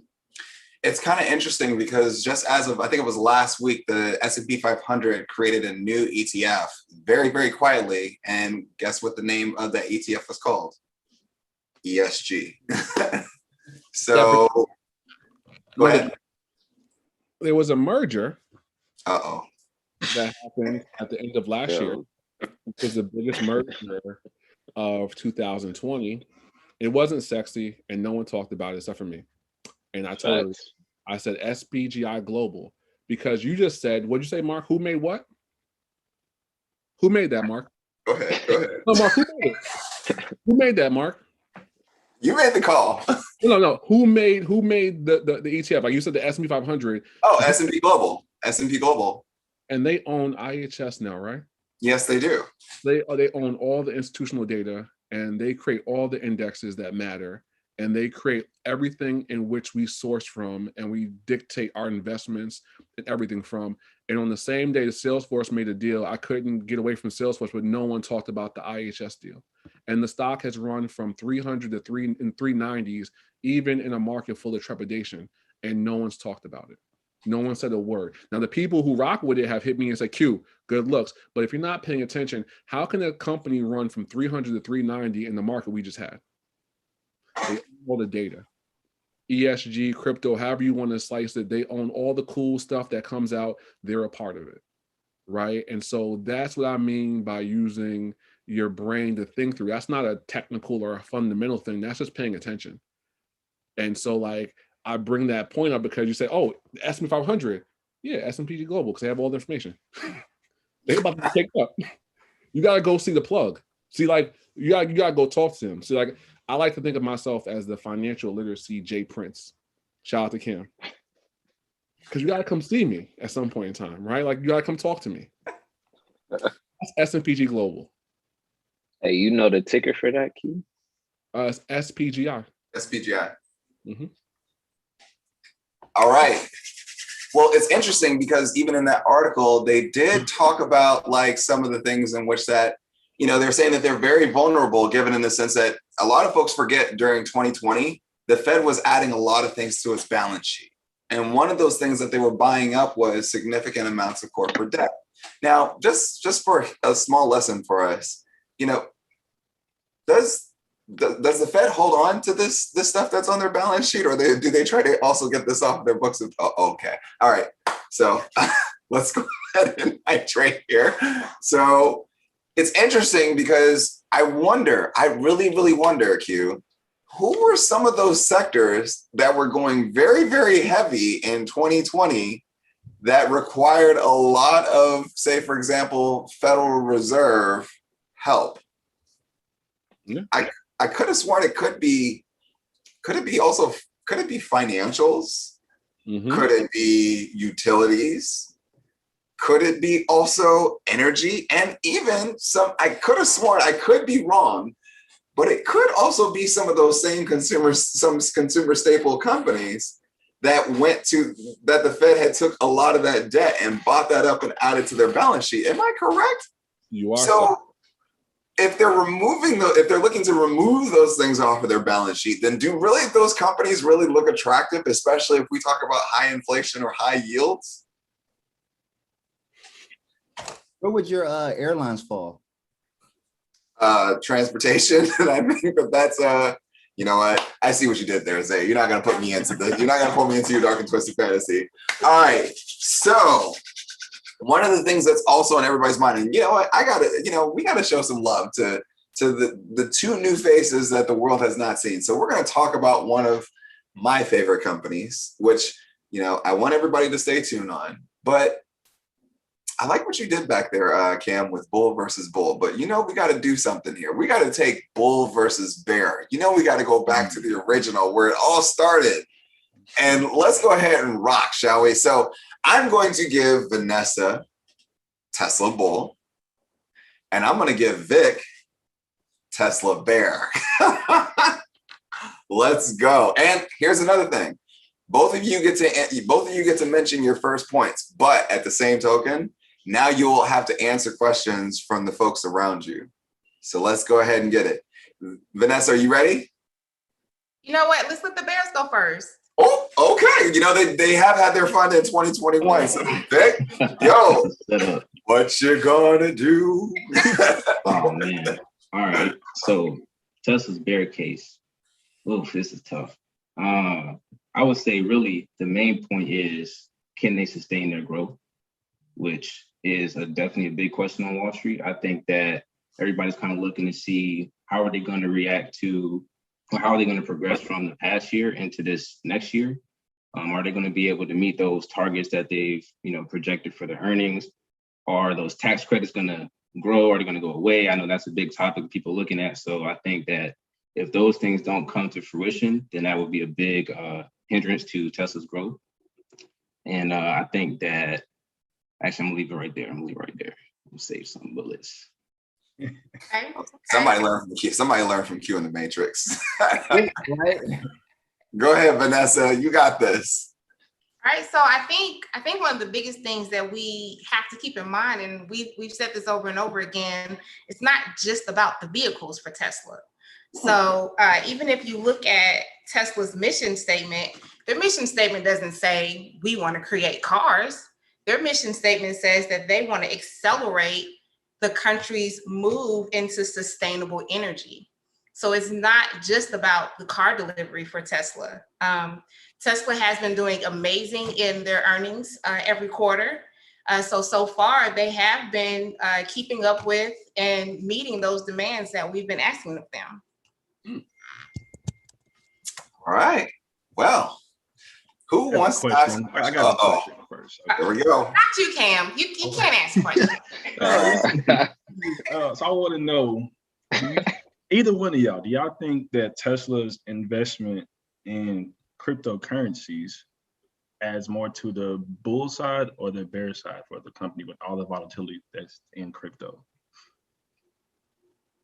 Speaker 1: It's kind of interesting because just as of, I think it was last week, the S&P 500 created a new ETF very, very quietly. And guess what the name of that ETF was called? ESG. So, go ahead.
Speaker 6: There was a merger
Speaker 1: Uh-oh.
Speaker 6: that happened at the end of last year. It was the biggest merger of 2020. It wasn't sexy, and no one talked about it except for me. And I told her, I said SPGI Global, because you just said, what'd you say, Mark? Who made what? Who made that, Mark?
Speaker 1: Go ahead. Go ahead.
Speaker 6: No, Mark, who made it? Who made that, Mark?
Speaker 1: You made the call.
Speaker 6: No. Who made the ETF? Like you said, the S&P 500.
Speaker 1: Oh, S&P Global. S&P Global.
Speaker 6: And they own IHS now, right?
Speaker 1: Yes, they do.
Speaker 6: They own all the institutional data, and they create all the indexes that matter, and they create everything in which we source from, and we dictate our investments and everything from. And on the same day, the Salesforce made a deal. I couldn't get away from Salesforce, but no one talked about the IHS deal. And the stock has run from 300 to 390s, even in a market full of trepidation, and no one's talked about it. No one said a word. Now, the people who rock with it have hit me and said, Q, good looks. But if you're not paying attention, how can a company run from 300 to 390 in the market we just had? They own all the data. ESG, crypto, however you want to slice it, they own all the cool stuff that comes out. They're a part of it, right? And so that's what I mean by using your brain to think through. That's not a technical or a fundamental thing. That's just paying attention. And so, like, I bring that point up because you say, oh, S&P 500. Yeah, S&P Global, because they have all the information. They're about to take up. You got to go see the plug. See, like, you got to go talk to them. See, like, I like to think of myself as the financial literacy Jay Prince. Shout out to Kim. Because you got to come see me at some point in time, right? Like, you got to come talk to me. That's S&P Global.
Speaker 3: Hey, you know the ticker for that, Q?
Speaker 6: It's SPGI.
Speaker 1: SPGI.
Speaker 6: Mm-hmm.
Speaker 1: All right. Well, it's interesting because even in that article, they did talk about like some of the things in which that, you know, they're saying that they're very vulnerable, given in the sense that a lot of folks forget during 2020, the Fed was adding a lot of things to its balance sheet. And one of those things that they were buying up was significant amounts of corporate debt. Now, just for a small lesson for us, you know, does the Fed hold on to this stuff that's on their balance sheet, or do they try to also get this off their books? Okay. All right. So let's go ahead and nitrate here. So it's interesting because I really, really wonder, Q, who were some of those sectors that were going very, very heavy in 2020 that required a lot of, say, for example, Federal Reserve help?
Speaker 6: Yeah.
Speaker 1: I could have sworn it could be financials?
Speaker 6: Mm-hmm.
Speaker 1: Could it be utilities? Could it be also energy? And even I could have sworn, I could be wrong, but it could also be some of those same consumer staple companies that the Fed had took a lot of that debt and bought that up and added to their balance sheet. Am I correct?
Speaker 6: You are.
Speaker 1: So if they're looking to remove those things off of their balance sheet, then do really those companies really look attractive, especially if we talk about high inflation or high yields?
Speaker 5: Where would your airlines fall?
Speaker 1: Transportation. And I think that's you know what? I see what you did there, Zay. You're not gonna put me into your dark and twisted fantasy. All right. So one of the things that's also on everybody's mind, and you know what, we gotta show some love to the two new faces that the world has not seen. So we're gonna talk about one of my favorite companies, which, you know, I want everybody to stay tuned on. But I like what you did back there, Cam, with bull versus bull. But you know, we got to do something here. We got to take bull versus bear. You know, we got to go back to the original where it all started. And let's go ahead and rock, shall we? So I'm going to give Vanessa Tesla bull, and I'm going to give Vic Tesla bear. Let's go. And here's another thing. Both of you get to mention your first points, but at the same token, now you will have to answer questions from the folks around you. So let's go ahead and get it. Vanessa, are you ready?
Speaker 4: You know what? Let's let the bears go first.
Speaker 1: Oh, okay. You know, they have had their fun in 2021. So, Vic, yo, what you gonna do?
Speaker 8: Oh man. All right. So Tesla's bear case. Oof, this is tough. I would say really the main point is, can they sustain their growth? Which is definitely a big question on Wall Street. I think that everybody's kind of looking to see how are they going to react to, or how are they going to progress from the past year into this next year? Are they going to be able to meet those targets that they've, projected for their earnings? Are those tax credits going to grow? Are they going to go away? I know that's a big topic people looking at. So I think that if those things don't come to fruition, then that would be a big hindrance to Tesla's growth. And I think that, actually, I'm gonna leave it right there. We'll save some bullets.
Speaker 4: Okay.
Speaker 1: Somebody learn from Q. Somebody learn from Q in the Matrix.
Speaker 5: Right?
Speaker 1: Go ahead, Vanessa. You got this.
Speaker 4: All right, so I think one of the biggest things that we have to keep in mind, and we've said this over and over again, it's not just about the vehicles for Tesla. So even if you look at Tesla's mission statement, their mission statement doesn't say we want to create cars. Their mission statement says that they want to accelerate the country's move into sustainable energy. So it's not just about the car delivery for Tesla. Tesla has been doing amazing in their earnings every quarter. So far, they have been keeping up with and meeting those demands that we've been asking of them.
Speaker 1: All right. Well, who wants to ask?
Speaker 7: I got a question first.
Speaker 1: There we go.
Speaker 4: Not you, Cam. You can't ask questions.
Speaker 7: So I want to know, either one of y'all, do y'all think that Tesla's investment in cryptocurrencies adds more to the bull side or the bear side for the company with all the volatility that's in crypto?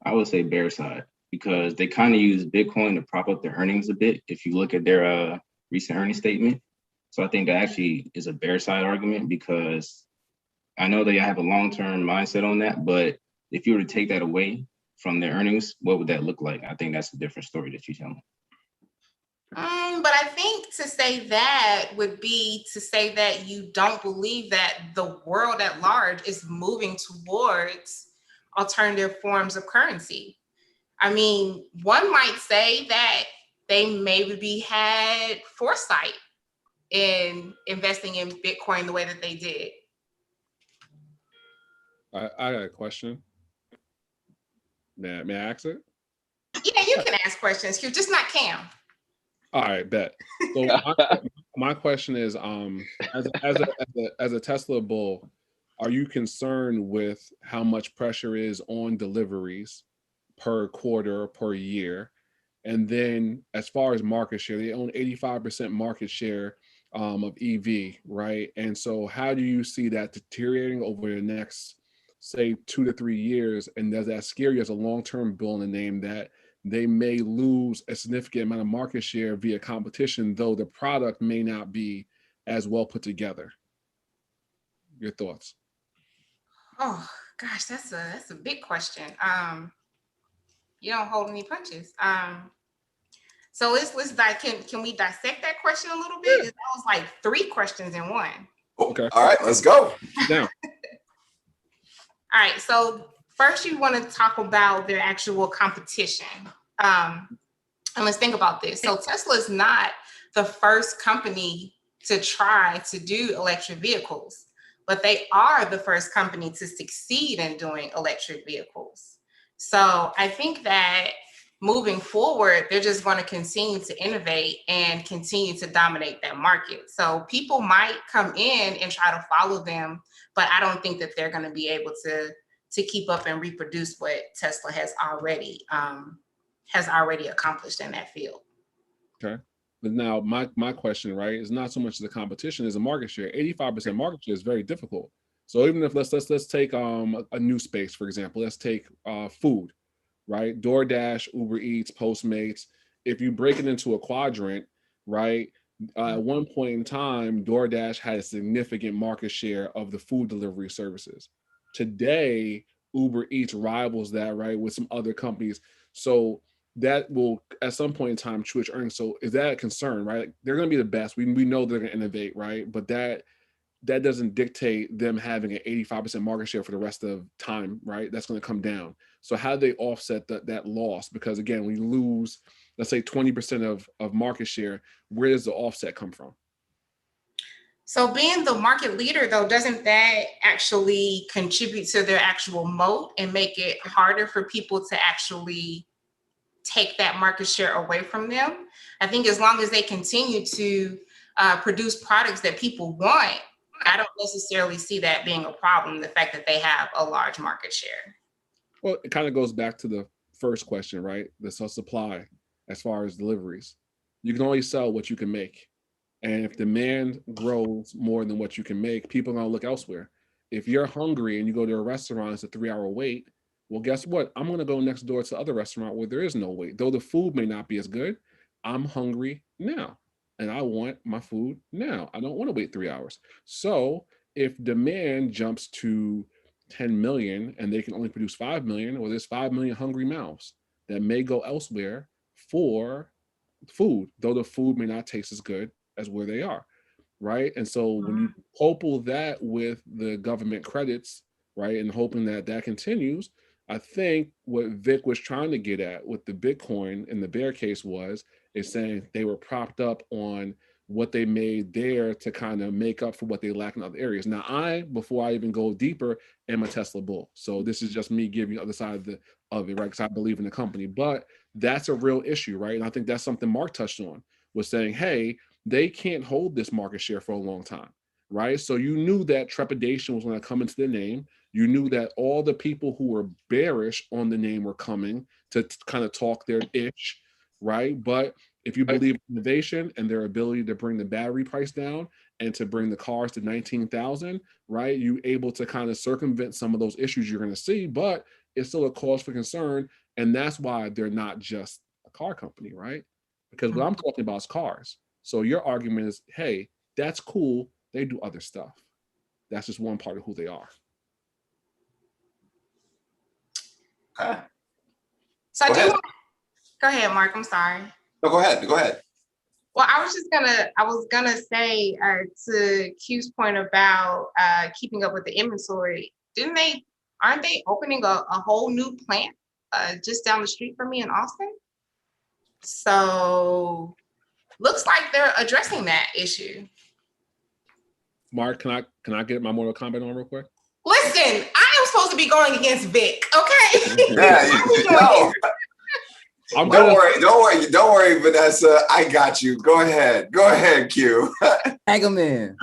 Speaker 8: I would say bear side, because they kind of use Bitcoin to prop up their earnings a bit. If you look at their recent earnings statement. So I think that actually is a bear side argument, because I know they have a long-term mindset on that, but if you were to take that away from their earnings, what would that look like? I think that's a different story that you tell me.
Speaker 4: But I think to say that would be to say that you don't believe that the world at large is moving towards alternative forms of currency. I mean, one might say that they maybe had foresight in investing in Bitcoin the way that they did.
Speaker 6: I got a question. May I ask it?
Speaker 4: Yeah, you can ask questions, Q, just not Cam.
Speaker 6: All right, bet. So my question is, as a Tesla bull, are you concerned with how much pressure is on deliveries per quarter, per year? And then as far as market share, they own 85% market share of EV, right? And so how do you see that deteriorating over the next, say, 2 to 3 years? And does that scare you as a long-term bull in the name that they may lose a significant amount of market share via competition, though the product may not be as well put together? Your thoughts?
Speaker 4: Oh gosh, that's a big question. You don't hold any punches. So let's can we dissect that question a little bit?
Speaker 6: Yeah.
Speaker 4: That was like 3 questions in one.
Speaker 1: Okay. All right, let's go.
Speaker 6: Down.
Speaker 4: All right, so first you want to talk about their actual competition. And let's think about this. So Tesla is not the first company to try to do electric vehicles, but they are the first company to succeed in doing electric vehicles. So I think that moving forward, they're just going to continue to innovate and continue to dominate that market. So people might come in and try to follow them, but I don't think that they're going to be able to keep up and reproduce what Tesla has already accomplished in that field.
Speaker 6: Okay. But now my question, right, is not so much the competition, is the market share. 85% market share is very difficult. So even if let's take a new space, for example, let's take food, right? DoorDash, Uber Eats, Postmates. If you break it into a quadrant, right, at one point in time, DoorDash had a significant market share of the food delivery services. Today, Uber Eats rivals that, right, with some other companies. So that will at some point in time chew its earnings. So is that a concern, right? Like, they're going to be the best. We know they're going to innovate, right? But that doesn't dictate them having an 85% market share for the rest of time, right? That's going to come down. So how do they offset that loss? Because again, we lose, let's say 20% of market share, where does the offset come from?
Speaker 4: So being the market leader, though, doesn't that actually contribute to their actual moat and make it harder for people to actually take that market share away from them? I think as long as they continue to produce products that people want, I don't necessarily see that being a problem, the fact that they have a large market share.
Speaker 6: Well, it kind of goes back to the first question, right? The supply as far as deliveries. You can only sell what you can make. And if demand grows more than what you can make, people are going to look elsewhere. If you're hungry and you go to a restaurant, it's a 3-hour wait. Well, guess what? I'm going to go next door to other restaurant where there is no wait. Though the food may not be as good, I'm hungry now. And I want my food now. I don't want to wait 3 hours. So if demand jumps to 10 million and they can only produce 5 million, well, there's 5 million hungry mouths that may go elsewhere for food, though the food may not taste as good as where they are, right? And so when you couple that with the government credits, right, and hoping that continues, I think what Vic was trying to get at with the Bitcoin in the bear case is saying they were propped up on what they made there to kind of make up for what they lack in other areas. Now, before I even go deeper, am a Tesla bull. So this is just me giving the other side of it, right? Because I believe in the company. But that's a real issue, right? And I think that's something Mark touched on, was saying, hey, they can't hold this market share for a long time, right? So you knew that trepidation was going to come into the name. You knew that all the people who were bearish on the name were coming to kind of talk their itch, right? But if you believe in innovation and their ability to bring the battery price down and to bring the cars to 19,000, right? You able to kind of circumvent some of those issues you're going to see, but it's still a cause for concern. And that's why they're not just a car company, right? Because what I'm talking about is cars. So your argument is, hey, that's cool. They do other stuff. That's just one part of who they are.
Speaker 1: Okay.
Speaker 4: So go ahead, Mark. I'm sorry.
Speaker 1: No, go ahead. Go ahead.
Speaker 4: Well, I was gonna say to Q's point about keeping up with the inventory. Aren't they opening a whole new plant just down the street from me in Austin? So looks like they're addressing that issue.
Speaker 6: Mark, can I get my Mortal Kombat on real quick?
Speaker 4: Listen, I am supposed to be going against Vic, okay?
Speaker 1: Yeah, no. Don't worry, Vanessa. I got you. Go ahead, Q.
Speaker 5: Tag him in.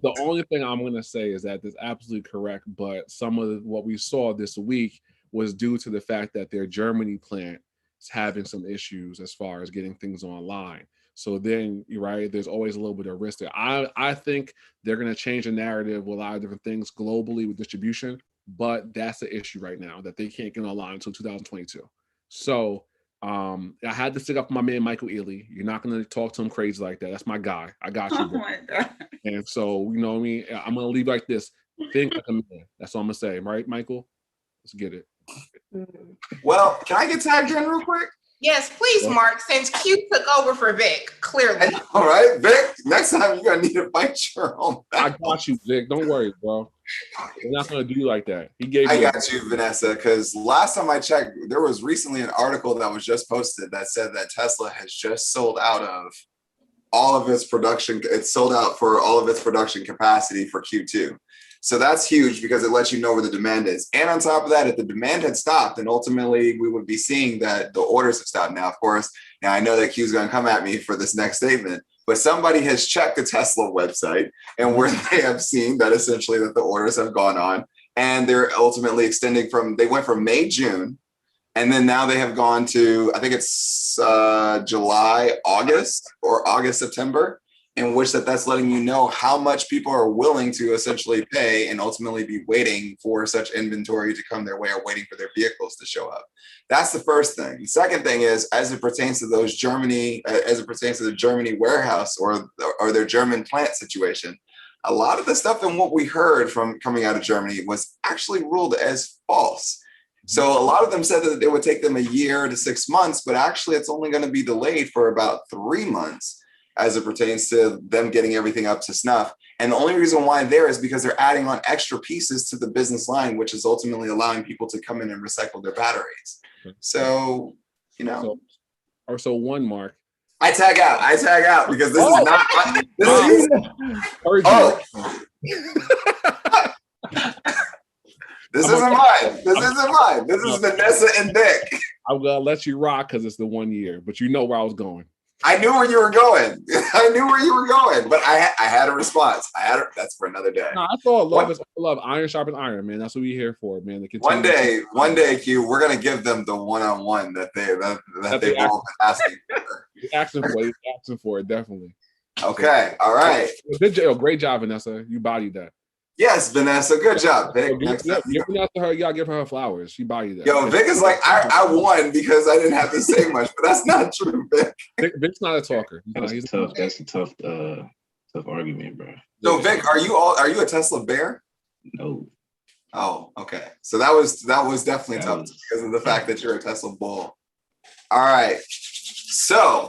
Speaker 6: The only thing I'm going to say is that that's absolutely correct, but some of what we saw this week was due to the fact that their Germany plant is having some issues as far as getting things online. So then, you're right, there's always a little bit of risk there. I think they're going to change the narrative with a lot of different things globally with distribution, but that's the issue right now, that they can't get online until 2022. So I had to stick up for my man, Michael Ealy. You're not going to talk to him crazy like that. That's my guy. I got you, bro.
Speaker 2: Oh my God.
Speaker 6: And so, you know what I mean? I'm going to leave like this. Think like a man. That's all I'm going to say. Right, Michael? Let's get it.
Speaker 1: Well, can I get tagged in real quick?
Speaker 4: Yes, please, Mark, since Q took over for Vic, clearly.
Speaker 1: All right, Vic, next time you're going to need to fight your own
Speaker 6: back. I got you, Vic. Don't worry, bro. We're not going to do you like that.
Speaker 1: I got you, Vanessa, because last time I checked, there was recently an article that was just posted that said that Tesla has just sold out of all of its production. It's sold out for all of its production capacity for Q2. So that's huge because it lets you know where the demand is. And on top of that, if the demand had stopped, then ultimately we would be seeing that the orders have stopped. Now, of course, now I know that Q's going to come at me for this next statement, but somebody has checked the Tesla website and where they have seen that essentially that the orders have gone on and they're ultimately extending they went from May, June, and then now they have gone to, I think it's July, August, or August, September, in which that's letting you know how much people are willing to essentially pay and ultimately be waiting for such inventory to come their way or waiting for their vehicles to show up. That's the first thing. The second thing is, as it pertains to the Germany warehouse or their German plant situation, a lot of the stuff and what we heard from coming out of Germany was actually ruled as false. So a lot of them said that it would take them a year to 6 months, but actually it's only going to be delayed for about 3 months as it pertains to them getting everything up to snuff. And the only reason why there is because they're adding on extra pieces to the business line, which is ultimately allowing people to come in and recycle their batteries. So, you know.
Speaker 6: So one, Mark.
Speaker 1: I tag out because this is not. This isn't mine. This is Vanessa and Vic.
Speaker 6: I'm gonna let you rock because it's the 1 year, but you know where I was going.
Speaker 1: I knew where you were going. But I had a response. That's for another day.
Speaker 6: No, I thought love is love. Iron sharpens iron, man. That's what we're here for, man.
Speaker 1: One day, Q, we're gonna give them the one-on-one that they've all been asking for.
Speaker 6: You're asking for it, definitely.
Speaker 1: Okay, all right.
Speaker 6: Great job, Vanessa. You bodied that.
Speaker 1: Yes, Vanessa. Good job, Vic.
Speaker 6: Give Vanessa her. You gotta give her flowers. She bodied that.
Speaker 1: Yo, Vic is like, I won because I didn't have to say much, but that's not true, Vic.
Speaker 6: Vic's not a talker.
Speaker 8: That's a tough argument, bro.
Speaker 1: So, Vic, are you a Tesla bear?
Speaker 8: No.
Speaker 1: Oh, okay. So that was definitely tough because of the fact that you're a Tesla bull. All right. So,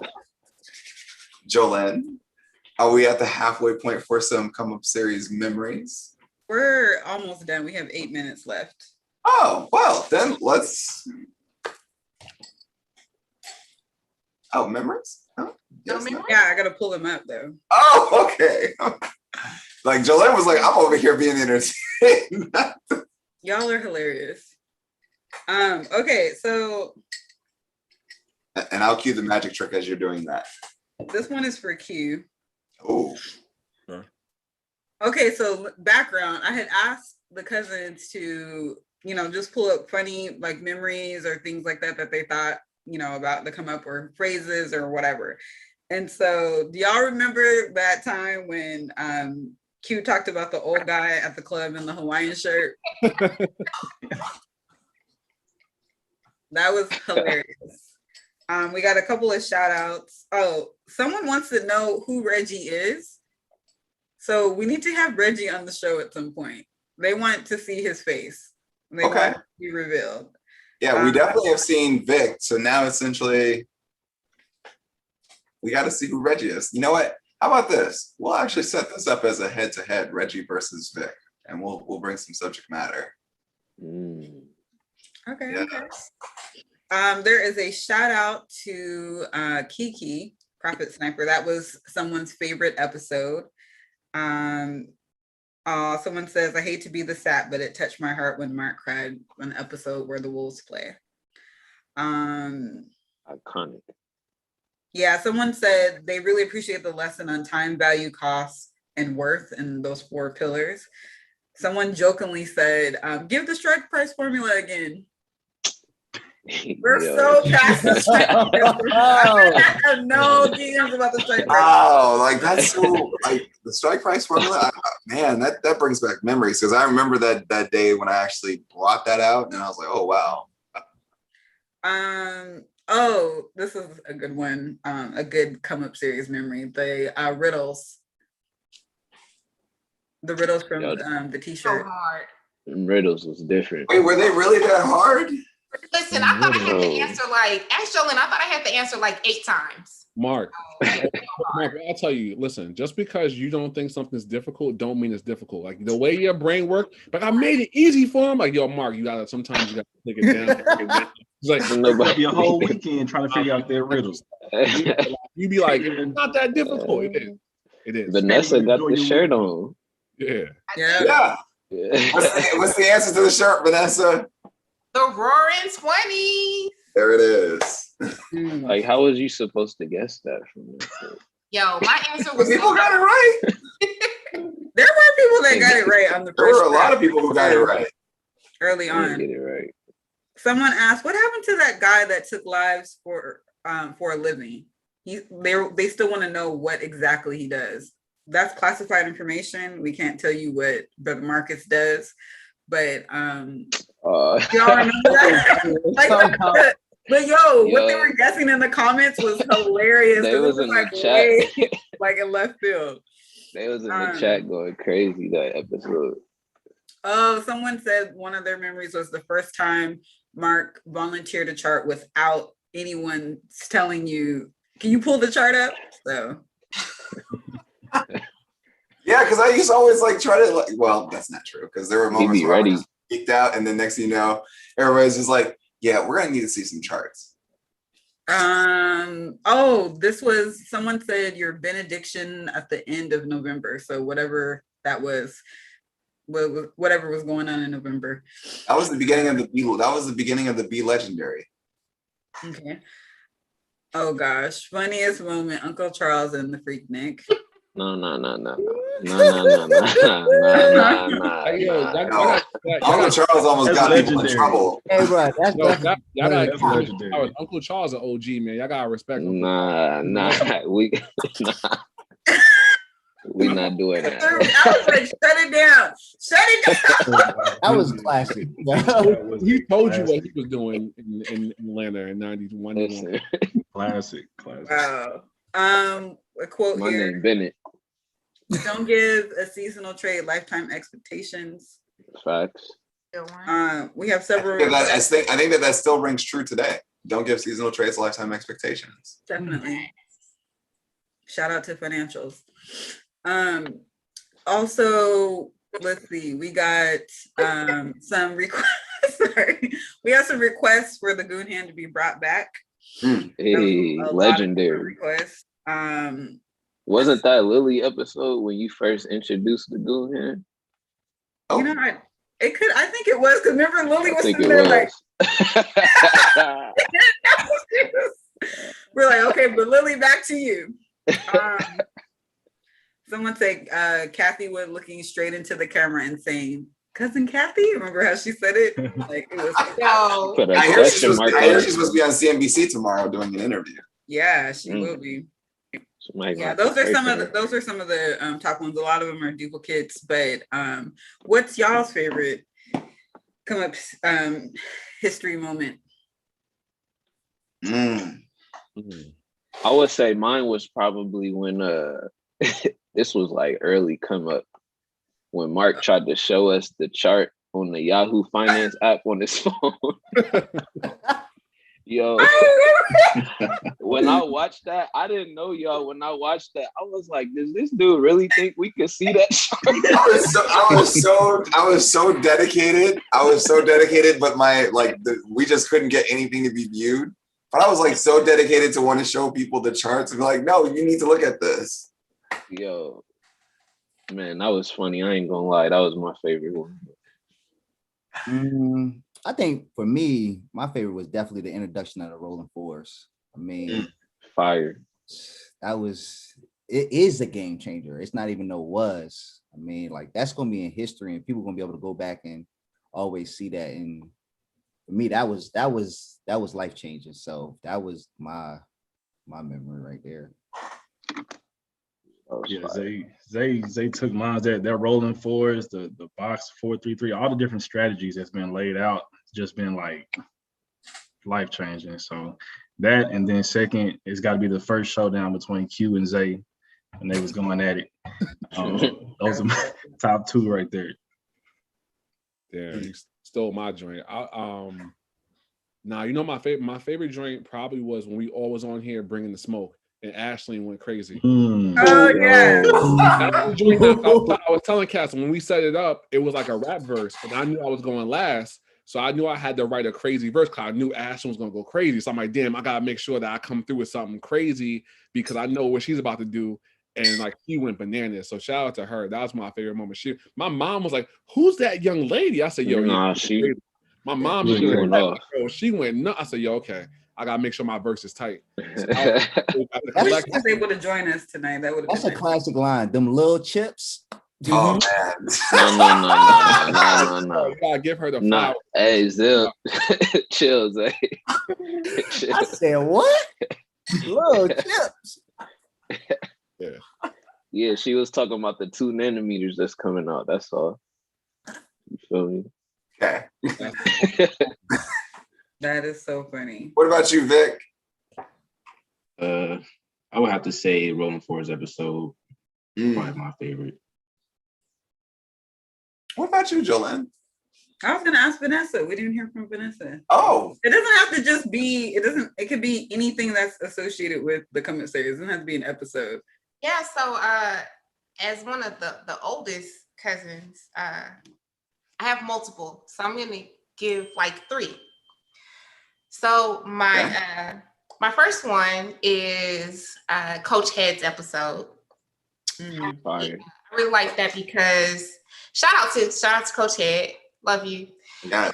Speaker 1: Jolene, are we at the halfway point for some come up series memories?
Speaker 2: We're almost done. We have 8 minutes left.
Speaker 1: Oh, well, then let's. Oh, memories? Oh, yes, no.
Speaker 2: Yeah, I gotta pull them up though.
Speaker 1: Oh, okay. Like Jolene was like, I'm over here being entertained.
Speaker 2: Y'all are hilarious. Okay, so.
Speaker 1: And I'll cue the magic trick as you're doing that.
Speaker 2: This one is for Q.
Speaker 1: Oh.
Speaker 2: Okay, so background. I had asked the cousins to, just pull up funny like memories or things like that they thought, about the come up or phrases or whatever. And so do y'all remember that time when Q talked about the old guy at the club in the Hawaiian shirt? That was hilarious. We got a couple of shout outs. Oh, someone wants to know who Reggie is. So we need to have Reggie on the show at some point. They want to see his face. They want it to be revealed.
Speaker 1: Yeah, we definitely have seen Vic. So now essentially, we got to see who Reggie is. You know what? How about this? We'll actually set this up as a head-to-head, Reggie versus Vic, and we'll bring some subject matter.
Speaker 2: Okay.
Speaker 1: Yeah.
Speaker 2: Okay. There is a shout out to Kiki, Prophet Sniper. That was someone's favorite episode. Someone says, I hate to be the sap, but it touched my heart when Mark cried on the episode where the Wolves play.
Speaker 3: Iconic.
Speaker 2: Yeah, someone said they really appreciate the lesson on time, value, cost, and worth and those 4 pillars. Someone jokingly said, give the strike price formula again. We're so past the strike price. I have no DMs about the strike price.
Speaker 1: Oh, like that's so like the strike price formula. Man, that brings back memories because I remember that day when I actually brought that out and I was like, oh wow.
Speaker 2: Oh, this is a good one. A good come up series memory. The riddles. The riddles from the t-shirt.
Speaker 4: So hard.
Speaker 3: Riddles was different.
Speaker 1: Wait, were they really that hard?
Speaker 4: Listen, I thought I had to answer ask Jolene, I thought I had to answer 8 times.
Speaker 6: Mark, Mark, I'll tell you, listen, just because you don't think something's difficult, don't mean it's difficult. Like the way your brain works, like I made it easy for him. Like, yo, Mark, sometimes you gotta take it down. It's like
Speaker 7: it'll be a whole weekend trying to figure out their riddles.
Speaker 6: You be like, it's not that difficult. It is.
Speaker 3: Vanessa got the shirt on.
Speaker 1: Yeah. What's the answer to the shirt, Vanessa?
Speaker 4: The Roaring 20s.
Speaker 1: There it is.
Speaker 3: Like, how was you supposed to guess that from this?
Speaker 4: Yo, my answer was
Speaker 1: people got it right.
Speaker 2: There were people that got it right on the first.
Speaker 1: There were a lot of people who got it right
Speaker 2: early on.
Speaker 3: Get it right.
Speaker 2: Someone asked, "What happened to that guy that took lives for a living?" They still want to know what exactly he does. That's classified information. We can't tell you what Brother Marcus does, but y'all remember that? But what they were guessing in the comments was hilarious.
Speaker 3: They was in the chat,
Speaker 2: like in left field.
Speaker 3: They was in the chat going crazy that episode.
Speaker 2: Oh, someone said one of their memories was the first time Mark volunteered a chart without anyone telling you, can you pull the chart up? So
Speaker 1: Yeah, because I used to always like try to well, that's not true because there were
Speaker 3: He
Speaker 1: moments
Speaker 3: be
Speaker 1: where I
Speaker 3: ready.
Speaker 1: was geeked out, and then next thing you know, everybody's just like, "Yeah, we're gonna need to see some charts."
Speaker 2: oh, this was someone said your benediction at the end of November. So whatever that was, whatever was going on in November.
Speaker 1: That was the beginning of the B. That was the beginning of the B legendary.
Speaker 2: Okay. Oh gosh, funniest moment, Uncle Charles and the Freaknik.
Speaker 3: No.
Speaker 6: Hey, yo, y'all
Speaker 1: No,
Speaker 6: got
Speaker 1: Uncle Charles almost
Speaker 7: That's
Speaker 1: got people in
Speaker 7: legendary.
Speaker 1: trouble.
Speaker 5: Hey, bro, that's
Speaker 6: no,
Speaker 5: definitely
Speaker 6: y'all got
Speaker 7: That's legendary.
Speaker 6: Uncle Charles, an OG, man. Y'all gotta respect Uncle
Speaker 3: Nah, we not doing
Speaker 2: I
Speaker 3: that.
Speaker 2: was like, shut it down. Shut it down.
Speaker 5: that was classic.
Speaker 7: That was
Speaker 6: He told you what
Speaker 7: classic.
Speaker 6: he was doing in Atlanta in 91.
Speaker 3: Listen,
Speaker 7: Classic.
Speaker 2: Wow. A quote
Speaker 3: my
Speaker 2: here.
Speaker 3: name Bennett.
Speaker 2: Don't give a seasonal trade lifetime expectations.
Speaker 3: Facts.
Speaker 2: We have several.
Speaker 1: I think that still rings true today. Don't give seasonal trades lifetime expectations.
Speaker 2: Definitely. Shout out to financials. Also, let's see, we got some requests. Sorry. We have some requests for the Goon Hand to be brought back.
Speaker 3: Hey, legendary.
Speaker 2: Requests.
Speaker 3: Wasn't that Lily episode when you first introduced the Goon Hand?
Speaker 2: You know, I think it was, because remember Lily
Speaker 3: I
Speaker 2: was
Speaker 3: think
Speaker 2: sitting
Speaker 3: it
Speaker 2: there
Speaker 3: was.
Speaker 2: we're like, okay, but Lily, back to you. Someone said Kathy Wood looking straight into the camera and saying, "Cousin Kathy," remember how she said it? Like it was.
Speaker 4: No.
Speaker 3: Put a
Speaker 1: I hear
Speaker 3: question mark on it.
Speaker 1: she's supposed to be on CNBC tomorrow doing an interview.
Speaker 2: Yeah, she will be.
Speaker 3: Somebody
Speaker 2: Yeah,
Speaker 3: gonna
Speaker 2: those are
Speaker 3: pray
Speaker 2: some
Speaker 3: for
Speaker 2: of the top ones. A lot of them are duplicates, but what's y'all's favorite come up history moment?
Speaker 3: I would say mine was probably when this was like early come up when Mark tried to show us the chart on the Yahoo Finance app on his phone. Yo, when I watched that, I didn't know y'all. When I watched that, I was like, "Does this dude really think we could see that chart?"
Speaker 1: I was so dedicated. But we just couldn't get anything to be viewed. But I was like so dedicated to want to show people the charts and be like, "No, you need to look at this."
Speaker 3: Yo, man, that was funny. I ain't gonna lie, that was my favorite one.
Speaker 5: I think for me, my favorite was definitely the introduction of the rolling fours. I mean,
Speaker 3: fire.
Speaker 5: It is a game changer. It's not even no was. I mean, like that's gonna be in history, and people are gonna be able to go back and always see that. And for me, that was life changing. So that was my memory right there.
Speaker 7: Yeah, Zay took mine. That rolling fours, the box 4-3-3, all the different strategies that's been laid out, just been like life changing. So that, and then second, it's got to be the first showdown between Q and Zay, and they was going at it. Those are my top two right there.
Speaker 6: Yeah, you stole my joint. Now you know my favorite joint probably was when we all was on here bringing the smoke. And Ashley went crazy.
Speaker 2: Oh yeah.
Speaker 6: I was telling Cass when we set it up, it was like a rap verse, but I knew I was going last, so I knew I had to write a crazy verse because I knew Ashley was gonna go crazy. So I'm like, damn, I gotta make sure that I come through with something crazy because I know what she's about to do. And like she went bananas. So shout out to her. That was my favorite moment. My mom was like, "Who's that young lady?" I said, "Yo, my mom just went off. She went nuts." I said, "Yo, okay. I gotta make sure my verse is tight." So
Speaker 2: I wish she was able to join us tonight. That would have been
Speaker 5: a classic line. Them little chips.
Speaker 1: Oh man.
Speaker 3: No.
Speaker 6: You gotta give her the flower.
Speaker 3: Hey, Zip. Chill, Zay.
Speaker 5: I said what? Little chips.
Speaker 3: Yeah, she was talking about the 2 nanometers that's coming out. That's all. You feel me?
Speaker 1: Okay.
Speaker 2: That is so funny.
Speaker 1: What about you, Vic?
Speaker 8: I would have to say Rolling Fours episode, probably my favorite.
Speaker 1: What about you, Jolene?
Speaker 2: I was gonna ask Vanessa. We didn't hear from Vanessa.
Speaker 1: Oh,
Speaker 2: It doesn't have to just be. It could be anything that's associated with the Come Up series. It doesn't have to be an episode.
Speaker 4: Yeah, so as one of the oldest cousins, I have multiple. So I'm gonna give like 3. So my first one is Coach Head's episode.
Speaker 3: Fire.
Speaker 4: I really like that because shout out to Coach Head. Love you.
Speaker 1: yes.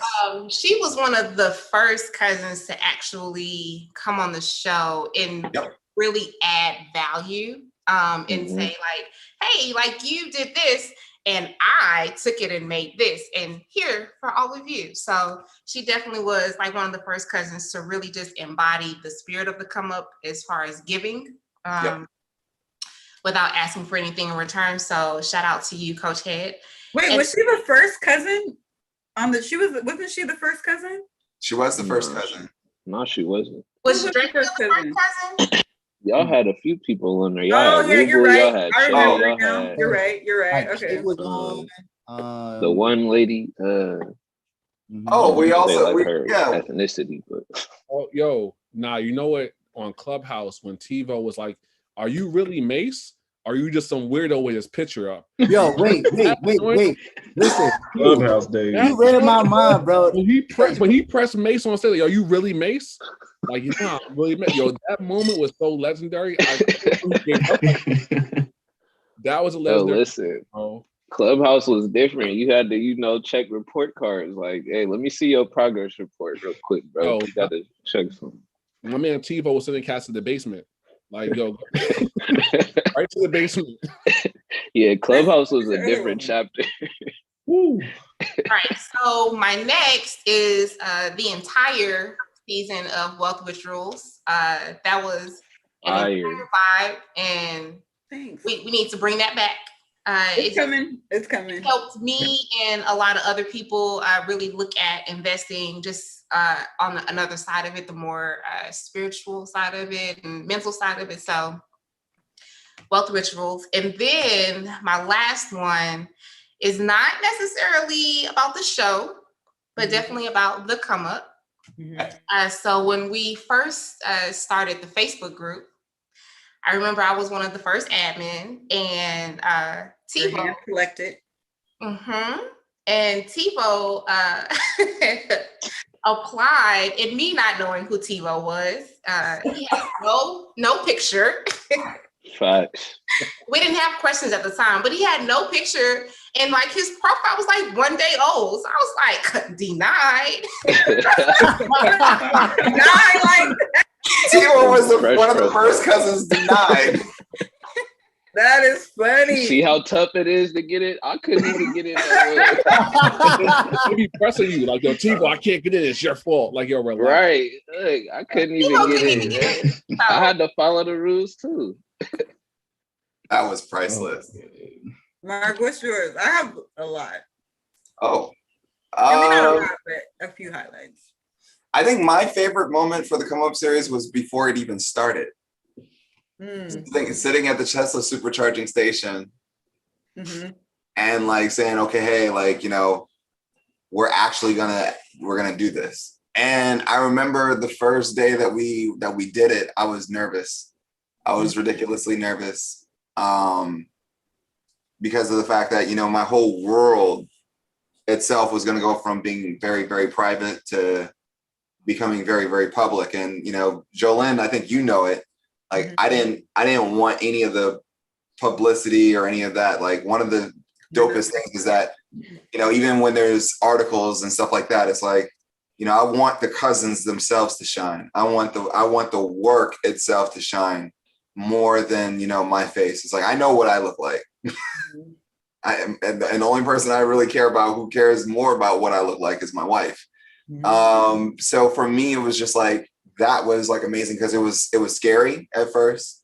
Speaker 4: She was one of the first cousins to actually come on the show and really add value and say like, hey, like you did this and I took it and made this and here for all of you. So she definitely was like one of the first cousins to really just embody the spirit of the come up as far as giving without asking for anything in return. So shout out to you, Coach Head.
Speaker 2: Wait, was she the first cousin? Wasn't she the first cousin?
Speaker 1: She was the first cousin.
Speaker 3: No, she wasn't.
Speaker 4: Was
Speaker 2: Who
Speaker 4: Drake the
Speaker 2: first
Speaker 4: first cousin?
Speaker 3: Y'all had a few people in there. Y'all had
Speaker 2: yeah, you're
Speaker 3: Rugal,
Speaker 2: right.
Speaker 3: y'all had
Speaker 2: I
Speaker 3: Shay,
Speaker 2: remember
Speaker 3: y'all
Speaker 2: now.
Speaker 3: had
Speaker 2: You're right.
Speaker 5: Like,
Speaker 2: Okay.
Speaker 5: she was on.
Speaker 3: the one lady.
Speaker 1: Oh, we
Speaker 3: say
Speaker 1: also
Speaker 3: like her ethnicity, but
Speaker 6: Oh, yo, nah, you know what? On Clubhouse, when TiVo was like, "Are you really Mace? Or are you just some weirdo with his picture up?"
Speaker 5: Yo, wait. Listen,
Speaker 7: Clubhouse days.
Speaker 5: you read my mind, bro.
Speaker 6: When he pressed Mace on stage, "Are you really Mace?" Like, you know, really Mace. Yo, that moment was so legendary. That was a
Speaker 3: yo,
Speaker 6: legendary.
Speaker 3: listen.
Speaker 6: Oh.
Speaker 3: Clubhouse was different. You had to, check report cards. Like, hey, let me see your progress report real quick, bro.
Speaker 6: Yo,
Speaker 3: You got to check something.
Speaker 6: My man TiVo was sending cats to the basement. Like, yo, right to the basement.
Speaker 3: Yeah, Clubhouse was a different chapter.
Speaker 6: Woo.
Speaker 4: All right, so my next is the entire season of Wealth Witch Rules. That was an entire vibe, and
Speaker 2: Thanks.
Speaker 4: we need to bring that back.
Speaker 2: It's coming.
Speaker 4: Helped me and a lot of other people really look at investing just on another side of it, the more spiritual side of it and mental side of it. So Wealth Rituals. And then my last one is not necessarily about the show, but definitely about the come up. So when we first started the Facebook group, I remember I was one of the first admin, and TiVo
Speaker 2: collected.
Speaker 4: And TiVo applied, and me not knowing who TiVo was. He had no picture.
Speaker 3: Facts.
Speaker 4: We didn't have questions at the time, but he had no picture, and like his profile was like 1 day old. So I was like, denied. Denied, like.
Speaker 1: TiVo was one of the first cousins denied.
Speaker 2: That is funny.
Speaker 3: See how tough it is to get it? I couldn't even get in.
Speaker 6: They be pressing you like, yo, TiVo, I can't get in. It's your fault. Like, yo, relax.
Speaker 3: Right. Look, I couldn't even get in. I had to follow the rules too.
Speaker 1: That was priceless.
Speaker 2: Mark, what's yours? I have a lot.
Speaker 1: Oh.
Speaker 2: I mean, not a lot, but a few highlights.
Speaker 1: I think my favorite moment for the Come Up series was before it even started. Sitting at the Tesla supercharging station and like saying, okay, hey, like, you know, we're gonna do this. And I remember the first day that we did it, I was nervous. I was ridiculously nervous because of the fact that, you know, my whole world itself was going to go from being very, very private to becoming very, very public. And, you know, Jolene, I think you know it. Like, I didn't want any of the publicity or any of that. Like, one of the dopest things is that, you know, even when there's articles and stuff like that, it's like, you know, I want the cousins themselves to shine. I want the work itself to shine more than, you know, my face. It's like, I know what I look like. And the only person I really care about who cares more about what I look like is my wife. So for me, it was just like, that was like amazing because it was scary at first.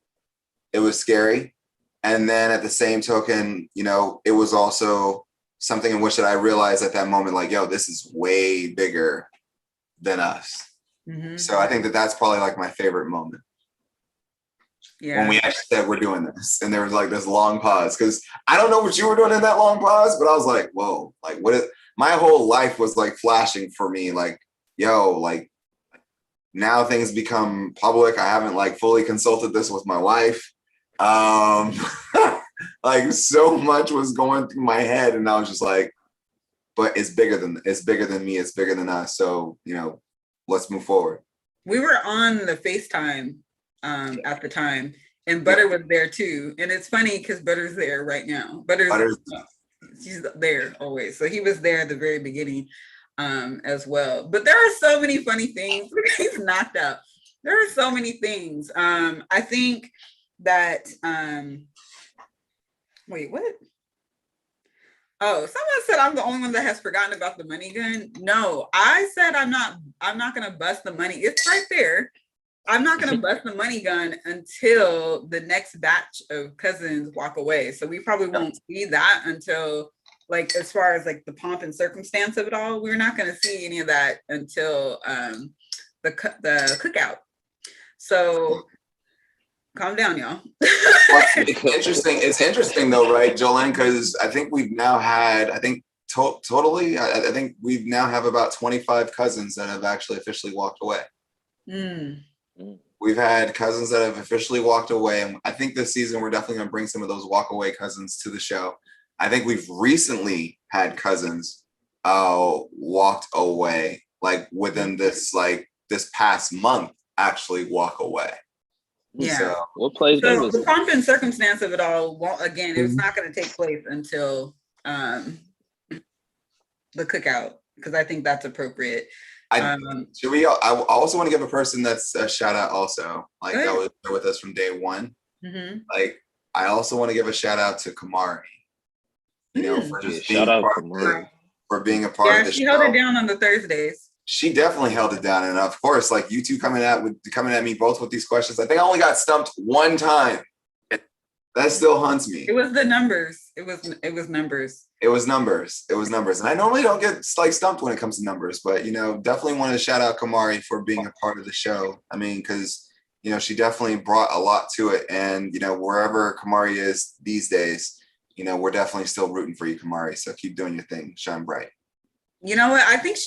Speaker 1: It was scary. And then at the same token, you know, it was also something in which that I realized at that moment, like, yo, this is way bigger than us. So I think that that's probably like my favorite moment. when we actually said we're doing this, and there was like this long pause because I don't know what you were doing in that long pause, but I was like, whoa, like what is my whole life was like flashing for me, like, yo, like now things become public. I haven't like fully consulted this with my wife. Like so much was going through my head, and I was just like, but it's bigger than me, it's bigger than us. So, you know, let's move forward.
Speaker 2: We were on the FaceTime at the time, and Butter was there too. And it's funny because Butter's there right now. Butter's she's there always. So he was there at the very beginning as well. But there are so many funny things. He's knocked out. There are so many things. I think that wait, what? Oh, someone said I'm the only one that has forgotten about the money gun. No, I said I'm not gonna bust the money. It's right there. I'm not gonna bust the money gun until the next batch of cousins walk away. So we probably won't see that until, like, as far as like the pomp and circumstance of it all, we're not gonna see any of that until the cookout. So calm down, y'all.
Speaker 1: It's interesting though, right, Jolene? Because I think we've now had, I think we've now have about 25 cousins that have actually officially walked away. We've had cousins that have officially walked away, and I think this season we're definitely going to bring some of those walk away cousins to the show. I think we've recently had cousins walked away, like within this past month, actually walk away.
Speaker 2: Yeah.
Speaker 1: So,
Speaker 3: what plays
Speaker 2: so the pomp and circumstance of it all won't, again, it's not going to take place until the cookout, because I think that's appropriate.
Speaker 1: I also want to give a person that's a shout out also, like that was there with us from day one. Like I also want to give a shout out to Kamari, you know, for just being a part of the show.
Speaker 2: She held it down on the Thursdays.
Speaker 1: She definitely held it down, and of course, like you two coming at me both with these questions. I think I only got stumped one time. That still haunts me.
Speaker 2: It was the numbers. It was numbers.
Speaker 1: It was numbers. And I normally don't get like stumped when it comes to numbers, but you know, definitely want to shout out Kamari for being a part of the show. I mean, because you know, she definitely brought a lot to it, and you know, wherever Kamari is these days, you know, we're definitely still rooting for you, Kamari. So keep doing your thing, shine bright.
Speaker 2: You know what? I think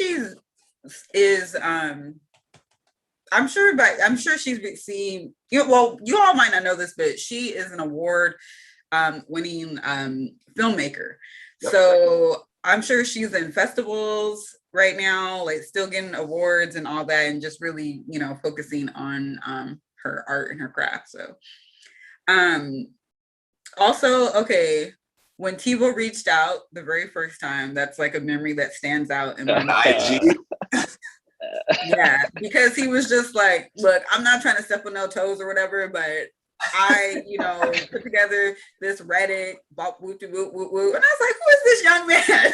Speaker 2: I'm sure she's received, well, you all might not know this, but she is an award winning filmmaker. Yep. So I'm sure she's in festivals right now, like still getting awards and all that, and just really, you know, focusing on her art and her craft. So also, okay, when TiVo reached out the very first time, that's like a memory that stands out in my mind. Yeah, because he was just like, look, I'm not trying to step on no toes or whatever, but I, you know, put together this Reddit, bop, woo, woo, woo, woo, and I was like, who is this young man?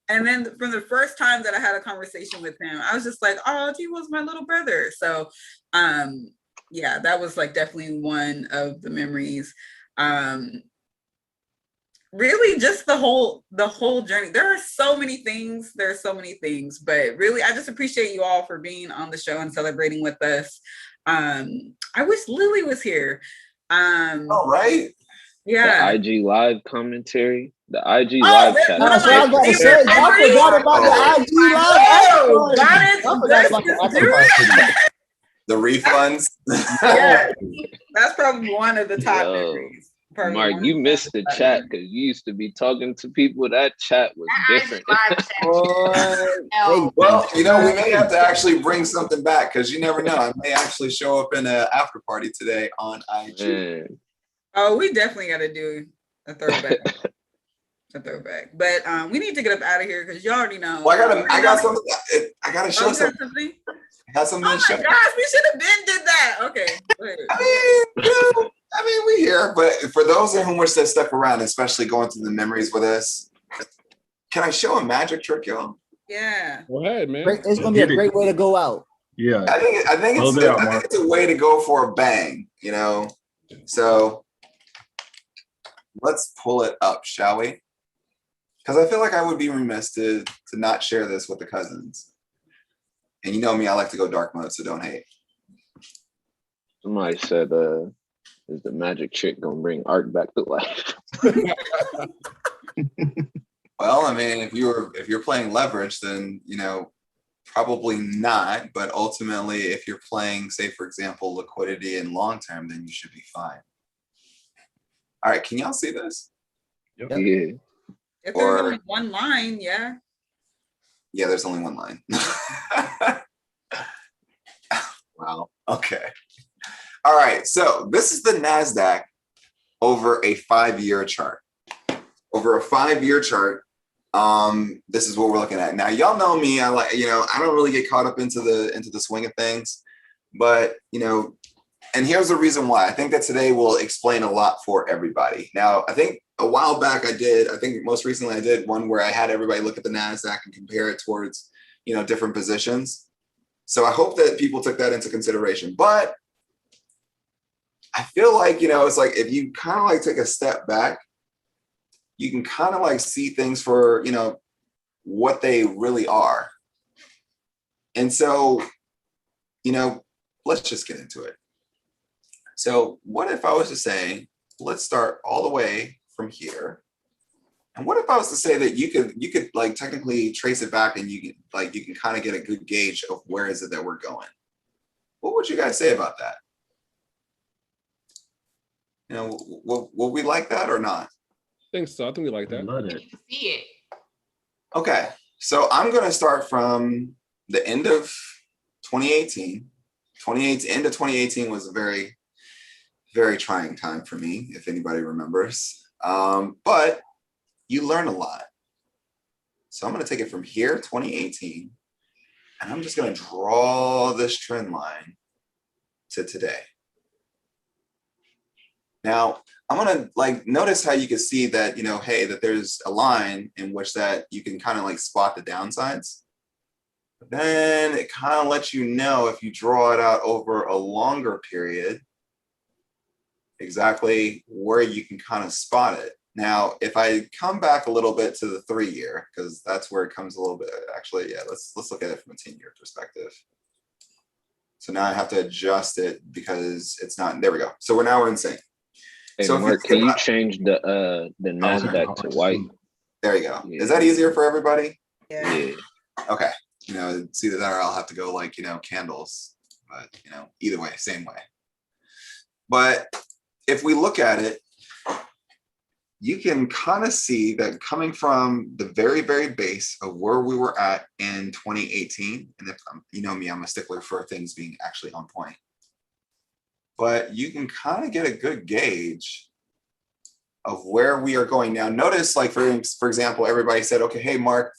Speaker 2: And then from the first time that I had a conversation with him, I was just like, oh, he was my little brother. So, yeah, that was like definitely one of the memories. Really just the whole journey. There are so many things, but really I just appreciate you all for being on the show and celebrating with us. I wish Lily was here.
Speaker 1: All right.
Speaker 3: Yeah. The IG live commentary, the IG live chat.
Speaker 5: That's what I was about to say. I forgot about the IG live.
Speaker 1: The refunds.
Speaker 2: Yeah, that's probably one of the top memories.
Speaker 3: Mark, you missed the chat because you used to be talking to people. That chat was different.
Speaker 1: Well, you know, we may have to actually bring something back because you never know. I may actually show up in an after party today on IG.
Speaker 3: Man.
Speaker 2: Oh, we definitely got to do a throwback. But we need to get up out of here because you already know.
Speaker 1: Well, I got something. I got to show something. I got something to show.
Speaker 2: Oh my gosh, we should have been did that. Okay.
Speaker 1: I mean, we here, but for those of whom are still stuck around, especially going through the memories with us, can I show a magic trick, y'all?
Speaker 2: Yeah.
Speaker 6: Go ahead, man.
Speaker 5: It's gonna be a great way to go out.
Speaker 7: Yeah.
Speaker 1: I think it's a way to go for a bang, you know. So let's pull it up, shall we? Because I feel like I would be remiss to not share this with the cousins. And you know me, I like to go dark mode, so don't hate.
Speaker 3: Somebody said, is the magic trick gonna bring art back to life?
Speaker 1: Well, I mean, if you're playing leverage, then probably not. But ultimately, if you're playing, say, for example, liquidity and long term, then you should be fine. All right, can y'all see this?
Speaker 7: Yep.
Speaker 3: Yeah.
Speaker 2: If there's only one line, yeah.
Speaker 1: Yeah, there's only one line. Wow. Okay. All right. So this is the NASDAQ over a 5-year chart. Over a 5-year chart, this is what we're looking at. Now, y'all know me. I don't really get caught up into the swing of things, but and here's the reason why. I think that today will explain a lot for everybody. Now, I think a while back I think most recently I did one where I had everybody look at the NASDAQ and compare it towards, different positions. So I hope that people took that into consideration. But I feel like, it's like if you kind of like take a step back, you can kind of like see things for, what they really are. And so, let's just get into it. So what if I was to say, let's start all the way from here. And what if I was to say that you could like technically trace it back and you can kind of get a good gauge of where is it that we're going? What would you guys say about that? Will we like that or not?
Speaker 6: I think so. I think we like
Speaker 7: I
Speaker 6: that.
Speaker 7: love it.
Speaker 4: You can see it.
Speaker 1: Okay, so I'm going to start from the end of 2018. End of 2018 was a very, very trying time for me, if anybody remembers. But you learn a lot. So I'm going to take it from here, 2018, and I'm just going to draw this trend line to today. Now, I'm going to notice how you can see that, hey, that there's a line in which that you can kind of like spot the downsides. But then it kind of lets you know if you draw it out over a longer period, exactly where you can kind of spot it. Now, if I come back a little bit to the 3-year, because that's where it comes a little bit, actually, yeah, let's look at it from a 10-year perspective. So now I have to adjust it because it's not, there we go. So we're in sync.
Speaker 3: Hey,
Speaker 1: So
Speaker 3: Mark, can you change the NASDAQ to white?
Speaker 1: There you go.
Speaker 3: Yeah.
Speaker 1: Is that easier for everybody?
Speaker 2: Yeah.
Speaker 3: Yeah.
Speaker 1: Okay. It's either that or I'll have to go candles, but either way, same way. But if we look at it, you can kind of see that coming from the very, very base of where we were at in 2018, and if you know me, I'm a stickler for things being actually on point. But you can kind of get a good gauge of where we are going now. Notice, for example, everybody said, okay, hey, Mark,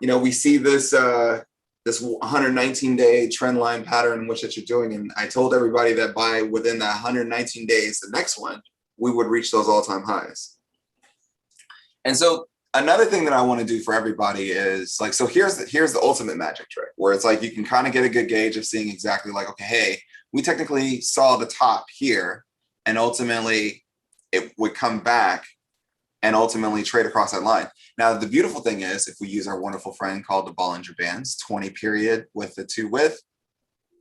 Speaker 1: we see this 119-day trend line pattern in which that you're doing. And I told everybody that within that 119 days, the next one, we would reach those all-time highs. And so another thing that I want to do for everybody is so here's the ultimate magic trick where it's like you can kind of get a good gauge of seeing exactly okay, hey, we technically saw the top here and ultimately it would come back and ultimately trade across that line. Now, the beautiful thing is if we use our wonderful friend called the Bollinger Bands, 20 period with the 2 width,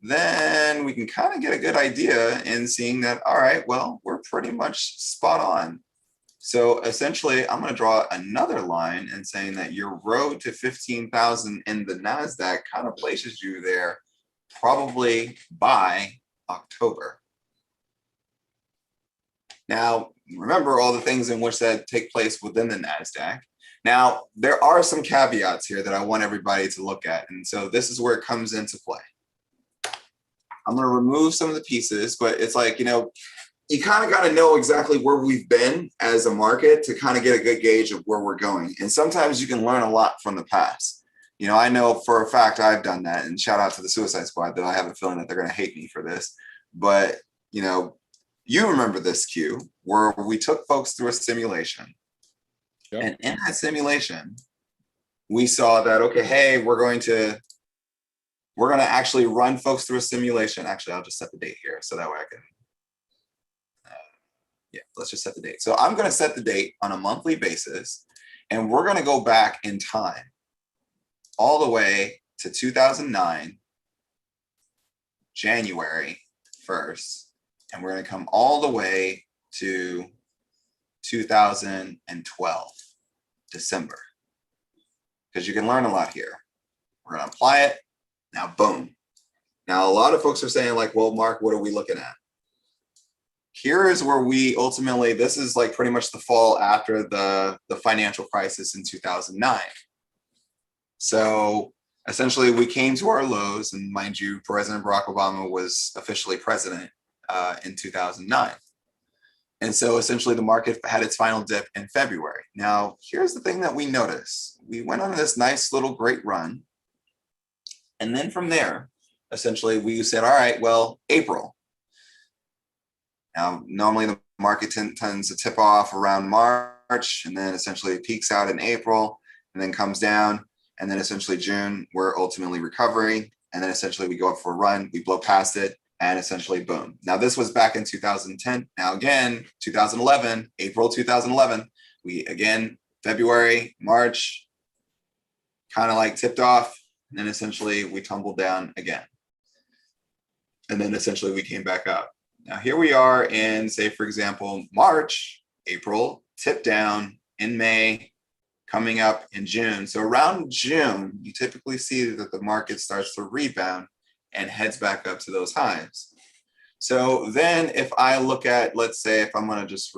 Speaker 1: then we can kind of get a good idea in seeing that, all right, well, we're pretty much spot on. So essentially, I'm going to draw another line and saying that your road to 15,000 in the NASDAQ kind of places you there probably by October. Now, remember all the things in which that take place within the NASDAQ. Now, there are some caveats here that I want everybody to look at. And so this is where it comes into play. I'm going to remove some of the pieces, but it's you kind of got to know exactly where we've been as a market to kind of get a good gauge of where we're going. And sometimes you can learn a lot from the past. I know for a fact I've done that, and shout out to the Suicide Squad, though I have a feeling that they're going to hate me for this. But, you remember this cue where we took folks through a simulation. Yep. And in that simulation, we saw that, okay, hey, we're going to actually run folks through a simulation. Actually, I'll just set the date here so that way I can. Let's just set the date. So I'm going to set the date on a monthly basis, and we're going to go back in time all the way to 2009, January 1st, and we're going to come all the way to 2012, December, because you can learn a lot here. We're going to apply it. Now, boom. Now, a lot of folks are saying like, well, Mark, what are we looking at? Here is where we ultimately, this is like pretty much the fall after the financial crisis in 2009. So essentially we came to our lows, and mind you, President Barack Obama was officially president in 2009. And so essentially the market had its final dip in February. Now, here's the thing that we noticed. We went on this nice little great run. And then from there, essentially we said, all right, well, April. Now, normally the market tends to tip off around March, and then essentially it peaks out in April and then comes down. And then essentially June, we're ultimately recovering. And then essentially we go up for a run, we blow past it, and essentially boom. Now this was back in 2010. Now again, 2011, April 2011, we again, February, March, kind of like tipped off. And then essentially we tumbled down again. And then essentially we came back up. Now here we are in, say, for example, March, April, tipped down in May, coming up in June. So around June, you typically see that the market starts to rebound and heads back up to those highs. So then if I look at, let's say, if I'm gonna just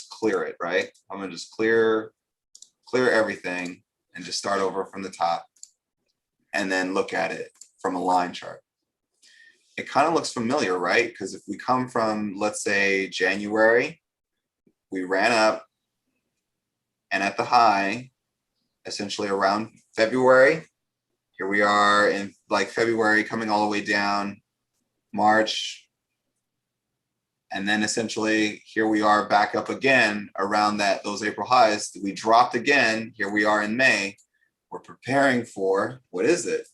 Speaker 1: clear it, right? I'm gonna just clear everything and just start over from the top and then look at it from a line chart. It kind of looks familiar, right? Because if we come from, let's say, January, we ran up, and at the high, essentially around February, here we are in like February coming all the way down, March, and then essentially here we are back up again around those April highs. We dropped again, here we are in May. We're preparing for, what is it?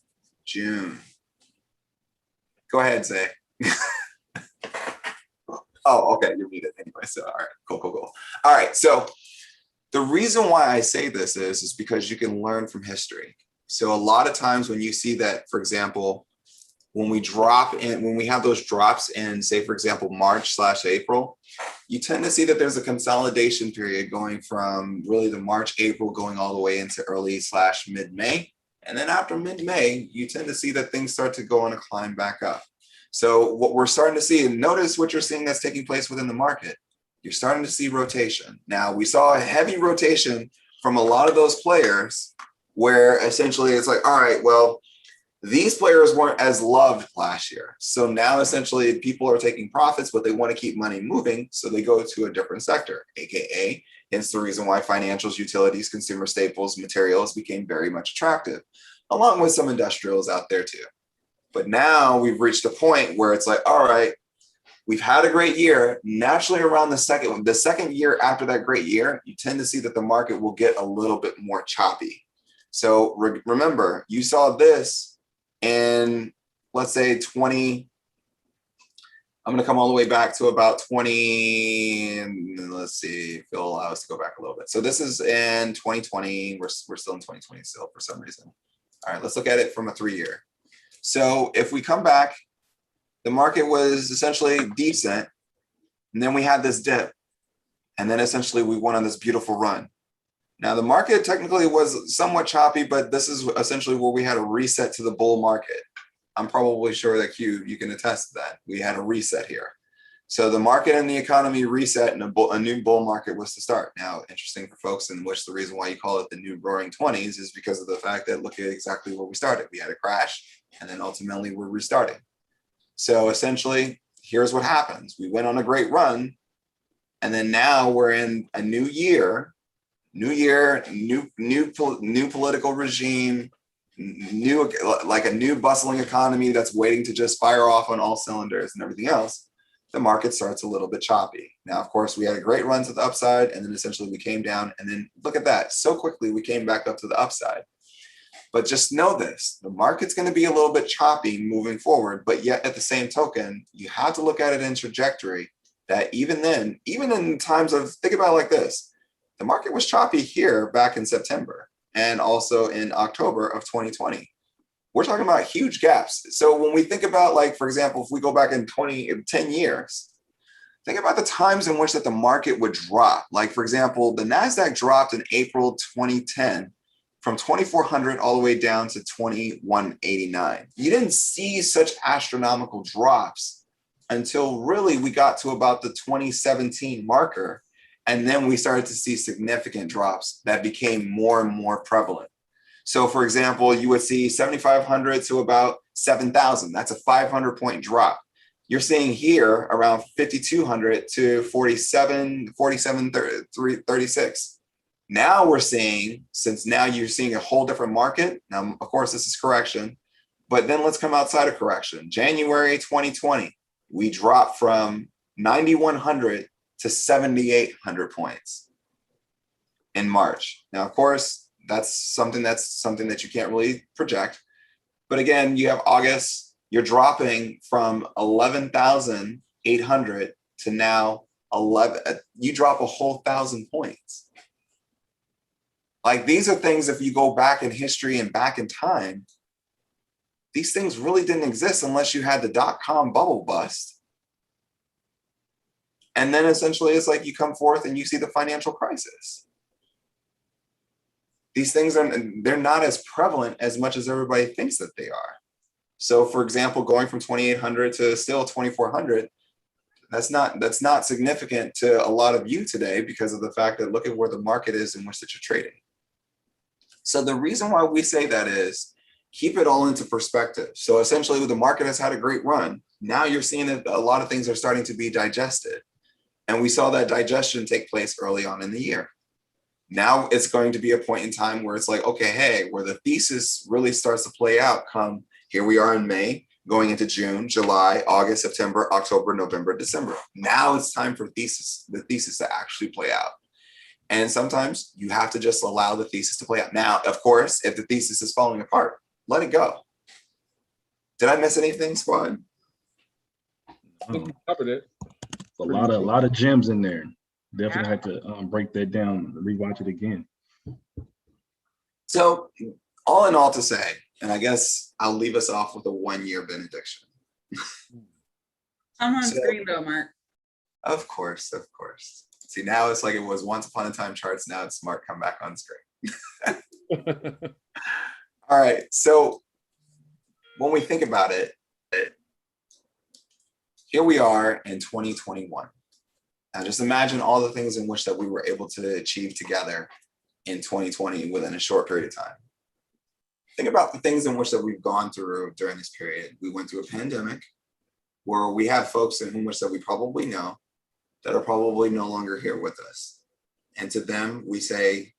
Speaker 1: June. Go ahead, Zay. Oh, okay, you read it anyway, so all right, cool. All right, so the reason why I say this is because you can learn from history. So a lot of times when you see that, for example, when we have those drops in, say, for example, March/April, you tend to see that there's a consolidation period going from really the March, April, going all the way into early/mid-May. And then after mid-May, you tend to see that things start to go on a climb back up. So what we're starting to see, and notice what you're seeing that's taking place within the market. You're starting to see rotation. Now, we saw a heavy rotation from a lot of those players where essentially it's like, all right, well, these players weren't as loved last year. So now essentially people are taking profits, but they want to keep money moving. So they go to a different sector, AKA, hence the reason why financials, utilities, consumer staples, materials became very much attractive, along with some industrials out there too. But now we've reached a point where it's like, all right, we've had a great year. Naturally, around the second year after that great year, you tend to see that the market will get a little bit more choppy. So remember, you saw this in, let's say, I'm going to come all the way back to about 20, and let's see if it'll allow us to go back a little bit. So this is in 2020. We're still in 2020 still for some reason. All right, let's look at it from a 3-year. So if we come back, the market was essentially decent, and then we had this dip, and then essentially we went on this beautiful run. Now the market technically was somewhat choppy, but this is essentially where we had a reset to the bull market. I'm probably sure that you can attest to that. We had a reset here. So the market and the economy reset, and a new bull market was to start. Now, interesting for folks, in which the reason why you call it the new roaring 20s is because of the fact that look at exactly where we started. We had a crash, and then ultimately we're restarting. So essentially, here's what happens. We went on a great run, and then now we're in a new year, new political regime, like a new bustling economy that's waiting to just fire off on all cylinders and everything else. The market starts a little bit choppy. Now, of course, we had a great run to the upside, and then essentially we came down, and then look at that. So quickly we came back up to the upside. But just know this, the market's going to be a little bit choppy moving forward, but yet at the same token, you have to look at it in trajectory that even then, even in times of, think about it like this, the market was choppy here back in September and also in October of 2020. We're talking about huge gaps. So when we think about, like, for example, if we go back in 10 years, think about the times in which that the market would drop. Like, for example, the NASDAQ dropped in April 2010 from 2,400 all the way down to 2,189. You didn't see such astronomical drops until really we got to about the 2017 marker. And then we started to see significant drops that became more and more prevalent. So for example, you would see 7,500 to about 7,000. That's a 500 point drop. You're seeing here around 5,200 to 36. Now we're seeing, since now you're seeing a whole different market. Now, of course, this is correction, but then let's come outside of correction. January 2020, we dropped from 9,100 to 7,800 points in March. Now, of course, that's something that you can't really project. But again, you have August, you're dropping from 11,800 to now 11. You drop a whole 1,000 points. Like, these are things, if you go back in history and back in time, these things really didn't exist unless you had the dot-com bubble bust. And then essentially it's like you come forth and you see the financial crisis. These things they're not as prevalent as much as everybody thinks that they are. So for example, going from 2,800 to still 2,400, that's not significant to a lot of you today because of the fact that look at where the market is in which that you're trading. So the reason why we say that is keep it all into perspective. So essentially the market has had a great run. Now you're seeing that a lot of things are starting to be digested. And we saw that digestion take place early on in the year. Now it's going to be a point in time where it's like, okay, hey, where the thesis really starts to play out come, here we are in May, going into June, July, August, September, October, November, December. Now it's time for the thesis to actually play out. And sometimes you have to just allow the thesis to play out. Now, of course, if the thesis is falling apart, let it go. Did I miss anything, squad?
Speaker 6: I think we covered it.
Speaker 7: A lot of gems in there. Definitely had to break that down, rewatch it again.
Speaker 1: So all in all to say, and I guess I'll leave us off with a 1-year benediction.
Speaker 2: I'm on screen though, Mark.
Speaker 1: Of course. See, now it's like it was once upon a time charts. Now it's smart come back on screen. All right. So when we think about it, here we are in 2021. Now just imagine all the things in which that we were able to achieve together in 2020 within a short period of time. Think about the things in which that we've gone through during this period. We went through a pandemic where we have folks in which that we probably know that are probably no longer here with us. And to them, we say,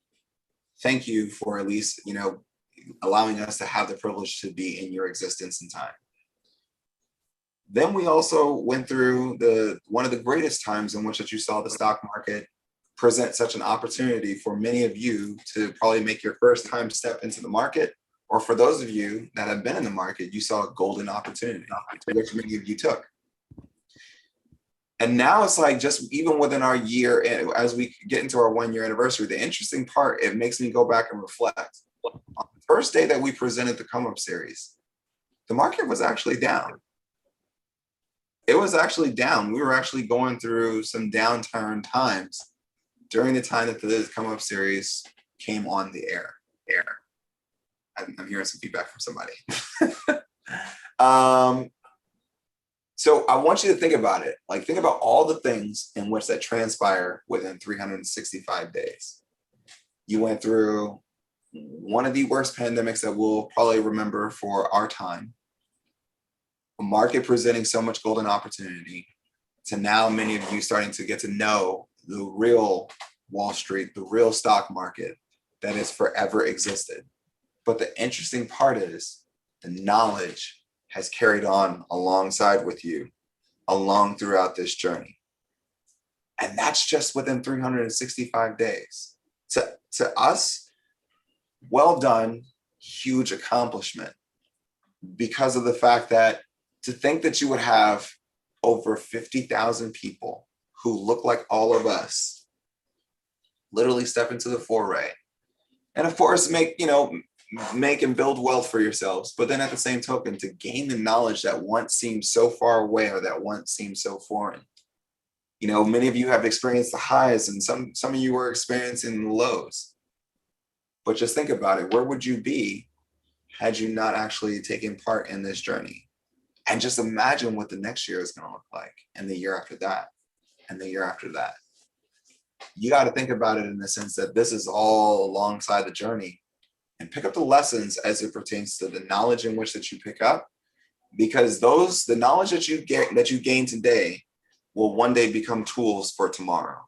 Speaker 1: thank you for at least, allowing us to have the privilege to be in your existence and time. Then we also went through one of the greatest times in which that you saw the stock market present such an opportunity for many of you to probably make your first time step into the market. Or for those of you that have been in the market, you saw a golden opportunity, which many of you took. And now it's like just even within our year, as we get into our 1-year anniversary, the interesting part, it makes me go back and reflect. On the first day that we presented the come up series, the market was actually down. It was actually down. We were actually going through some downturn times during the time that the come up series came on the air. I'm hearing some feedback from somebody. So I want you to think about it. Like, think about all the things in which that transpire within 365 days. You went through one of the worst pandemics that we'll probably remember for our time. A market presenting so much golden opportunity to now many of you starting to get to know the real Wall Street, the real stock market that has forever existed. But the interesting part is the knowledge has carried on alongside with you along throughout this journey. And that's just within 365 days. To us, well done, huge accomplishment, because of the fact that to think that you would have over 50,000 people who look like all of us literally step into the foray. And of course, make and build wealth for yourselves, but then at the same token, to gain the knowledge that once seemed so far away or that once seemed so foreign. You know, many of you have experienced the highs, and some of you are experiencing the lows. But just think about it. Where would you be had you not actually taken part in this journey? And just imagine what the next year is going to look like, and the year after that, and the year after that. You got to think about it in the sense that this is all alongside the journey, and pick up the lessons as it pertains to the knowledge in which that you pick up, because the knowledge that you gain today will one day become tools for tomorrow.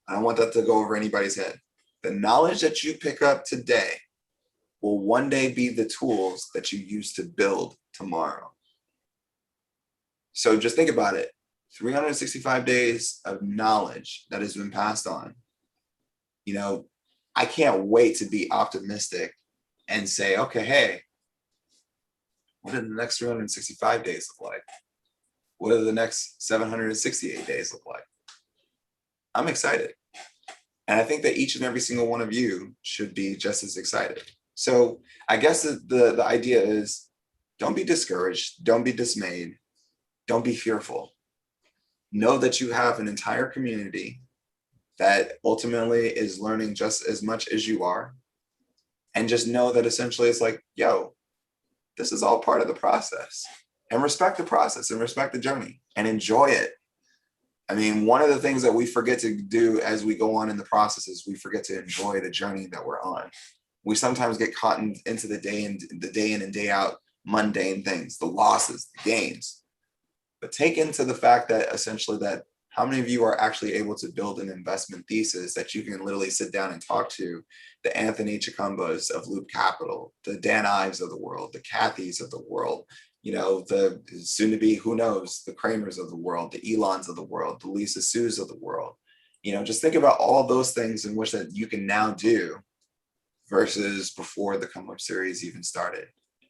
Speaker 1: I don't want that to go over anybody's head. The knowledge that you pick up today will one day be the tools that you use to build tomorrow. So just think about it. 365 days of knowledge that has been passed on. You know, I can't wait to be optimistic and say, okay, hey, what do the next 365 days look like? What do the next 768 days look like? I'm excited. And I think that each and every single one of you should be just as excited. So I guess the idea is, don't be discouraged, don't be dismayed, don't be fearful. Know that you have an entire community that ultimately is learning just as much as you are. And just know that essentially it's like, yo, this is all part of the process. And respect the process and respect the journey and enjoy it. I mean, one of the things that we forget to do as we go on in the process is we forget to enjoy the journey that we're on. We sometimes get caught into the day in and day out mundane things, the losses, the gains. But take into the fact that essentially that how many of you are actually able to build an investment thesis that you can literally sit down and talk to the Anthony Chicumbas of Loop Capital, the Dan Ives of the world, the Kathys of the world, you know, the soon to be, who knows, the Kramers of the world, the Elons of the world, the Lisa Sues of the world. You know, just think about all those things in which that you can now do versus before the Come Up series even started.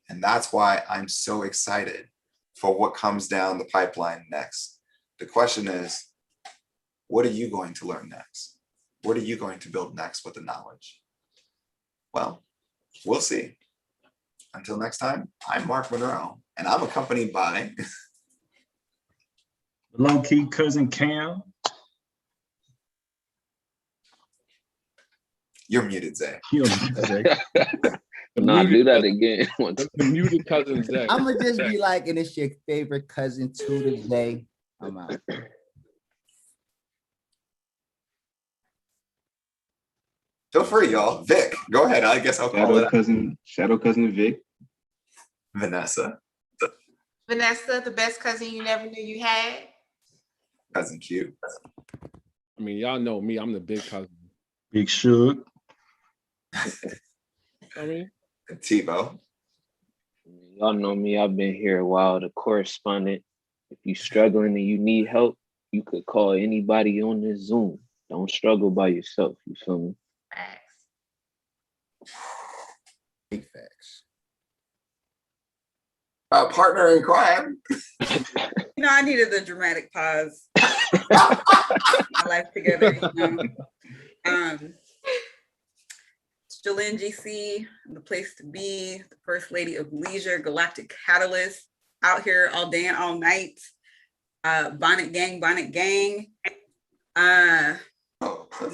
Speaker 1: And that's why I'm so excited for what comes down the pipeline next. The question is, what are you going to learn next? What are you going to build next with the knowledge? Well, we'll see. Until next time, I'm Mark Monroe, and I'm accompanied by
Speaker 7: low-key cousin Cam.
Speaker 1: You're muted, Zay.
Speaker 7: You're muted, Zay.
Speaker 3: Nah, do that again.
Speaker 6: The muted cousin Zay.
Speaker 5: I'm gonna just be like, and it's your favorite cousin to this day. I'm out.
Speaker 1: Feel free, y'all. Vic, go ahead. I guess I'll call it
Speaker 8: Shadow cousin Vic.
Speaker 1: Vanessa.
Speaker 4: Vanessa, the best cousin you never knew you had.
Speaker 1: Cousin Q.
Speaker 6: I mean, y'all know me. I'm the big cousin.
Speaker 7: Big Shug.
Speaker 6: I mean,
Speaker 1: Tebow.
Speaker 3: Y'all know me. I've been here a while. The correspondent. If you're struggling and you need help, you could call anybody on this Zoom. Don't struggle by yourself. You feel me?
Speaker 4: Facts.
Speaker 5: Big facts.
Speaker 1: Partner in crime.
Speaker 2: You know, I needed the dramatic pause. My life together, you know. Jolene GC, the place to be, the First Lady of Leisure, Galactic Catalyst, out here all day and all night. Bonnet Gang, Bonnet Gang.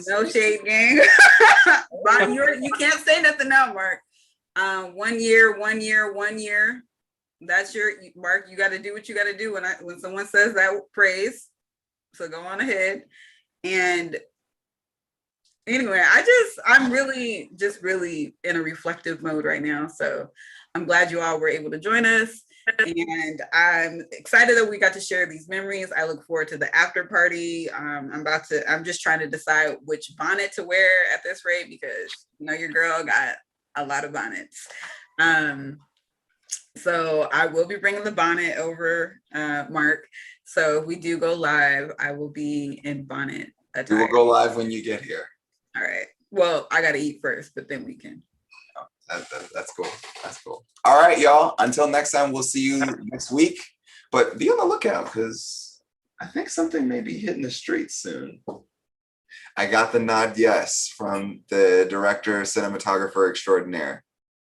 Speaker 2: No shade gang. You can't say nothing now, Mark. 1 year, 1 year, 1 year. That's your Mark. You got to do what you got to do when someone says that praise. So go on ahead. And anyway, I'm really in a reflective mode right now. So I'm glad you all were able to join us. And I'm excited that we got to share these memories. I look forward to the after party. I'm just trying to decide which bonnet to wear at this rate, because you know your girl got a lot of bonnets. So I will be bringing the bonnet over, Mark. So if we do go live, I will be in bonnet attire.
Speaker 1: We will go live when you get here.
Speaker 2: All right. Well, I got to eat first, but then we can.
Speaker 1: That's cool. That's cool. All right, y'all. Until next time, we'll see you next week. But be on the lookout, because I think something may be hitting the streets soon. I got the nod yes from the director, cinematographer extraordinaire,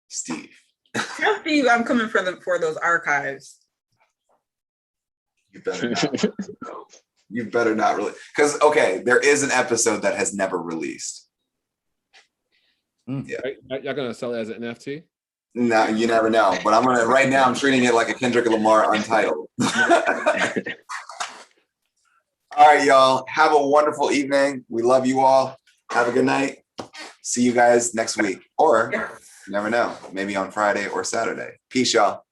Speaker 1: Steve.
Speaker 2: Tell Steve I'm coming for those archives.
Speaker 1: You better not. You better not really, because okay, there is an episode that has never released. Yeah.
Speaker 6: Y'all gonna sell it as an NFT?
Speaker 1: No, you never know. But right now I'm treating it like a Kendrick Lamar Untitled. All right, y'all. Have a wonderful evening. We love you all. Have a good night. See you guys next week. Or you never know, maybe on Friday or Saturday. Peace, y'all.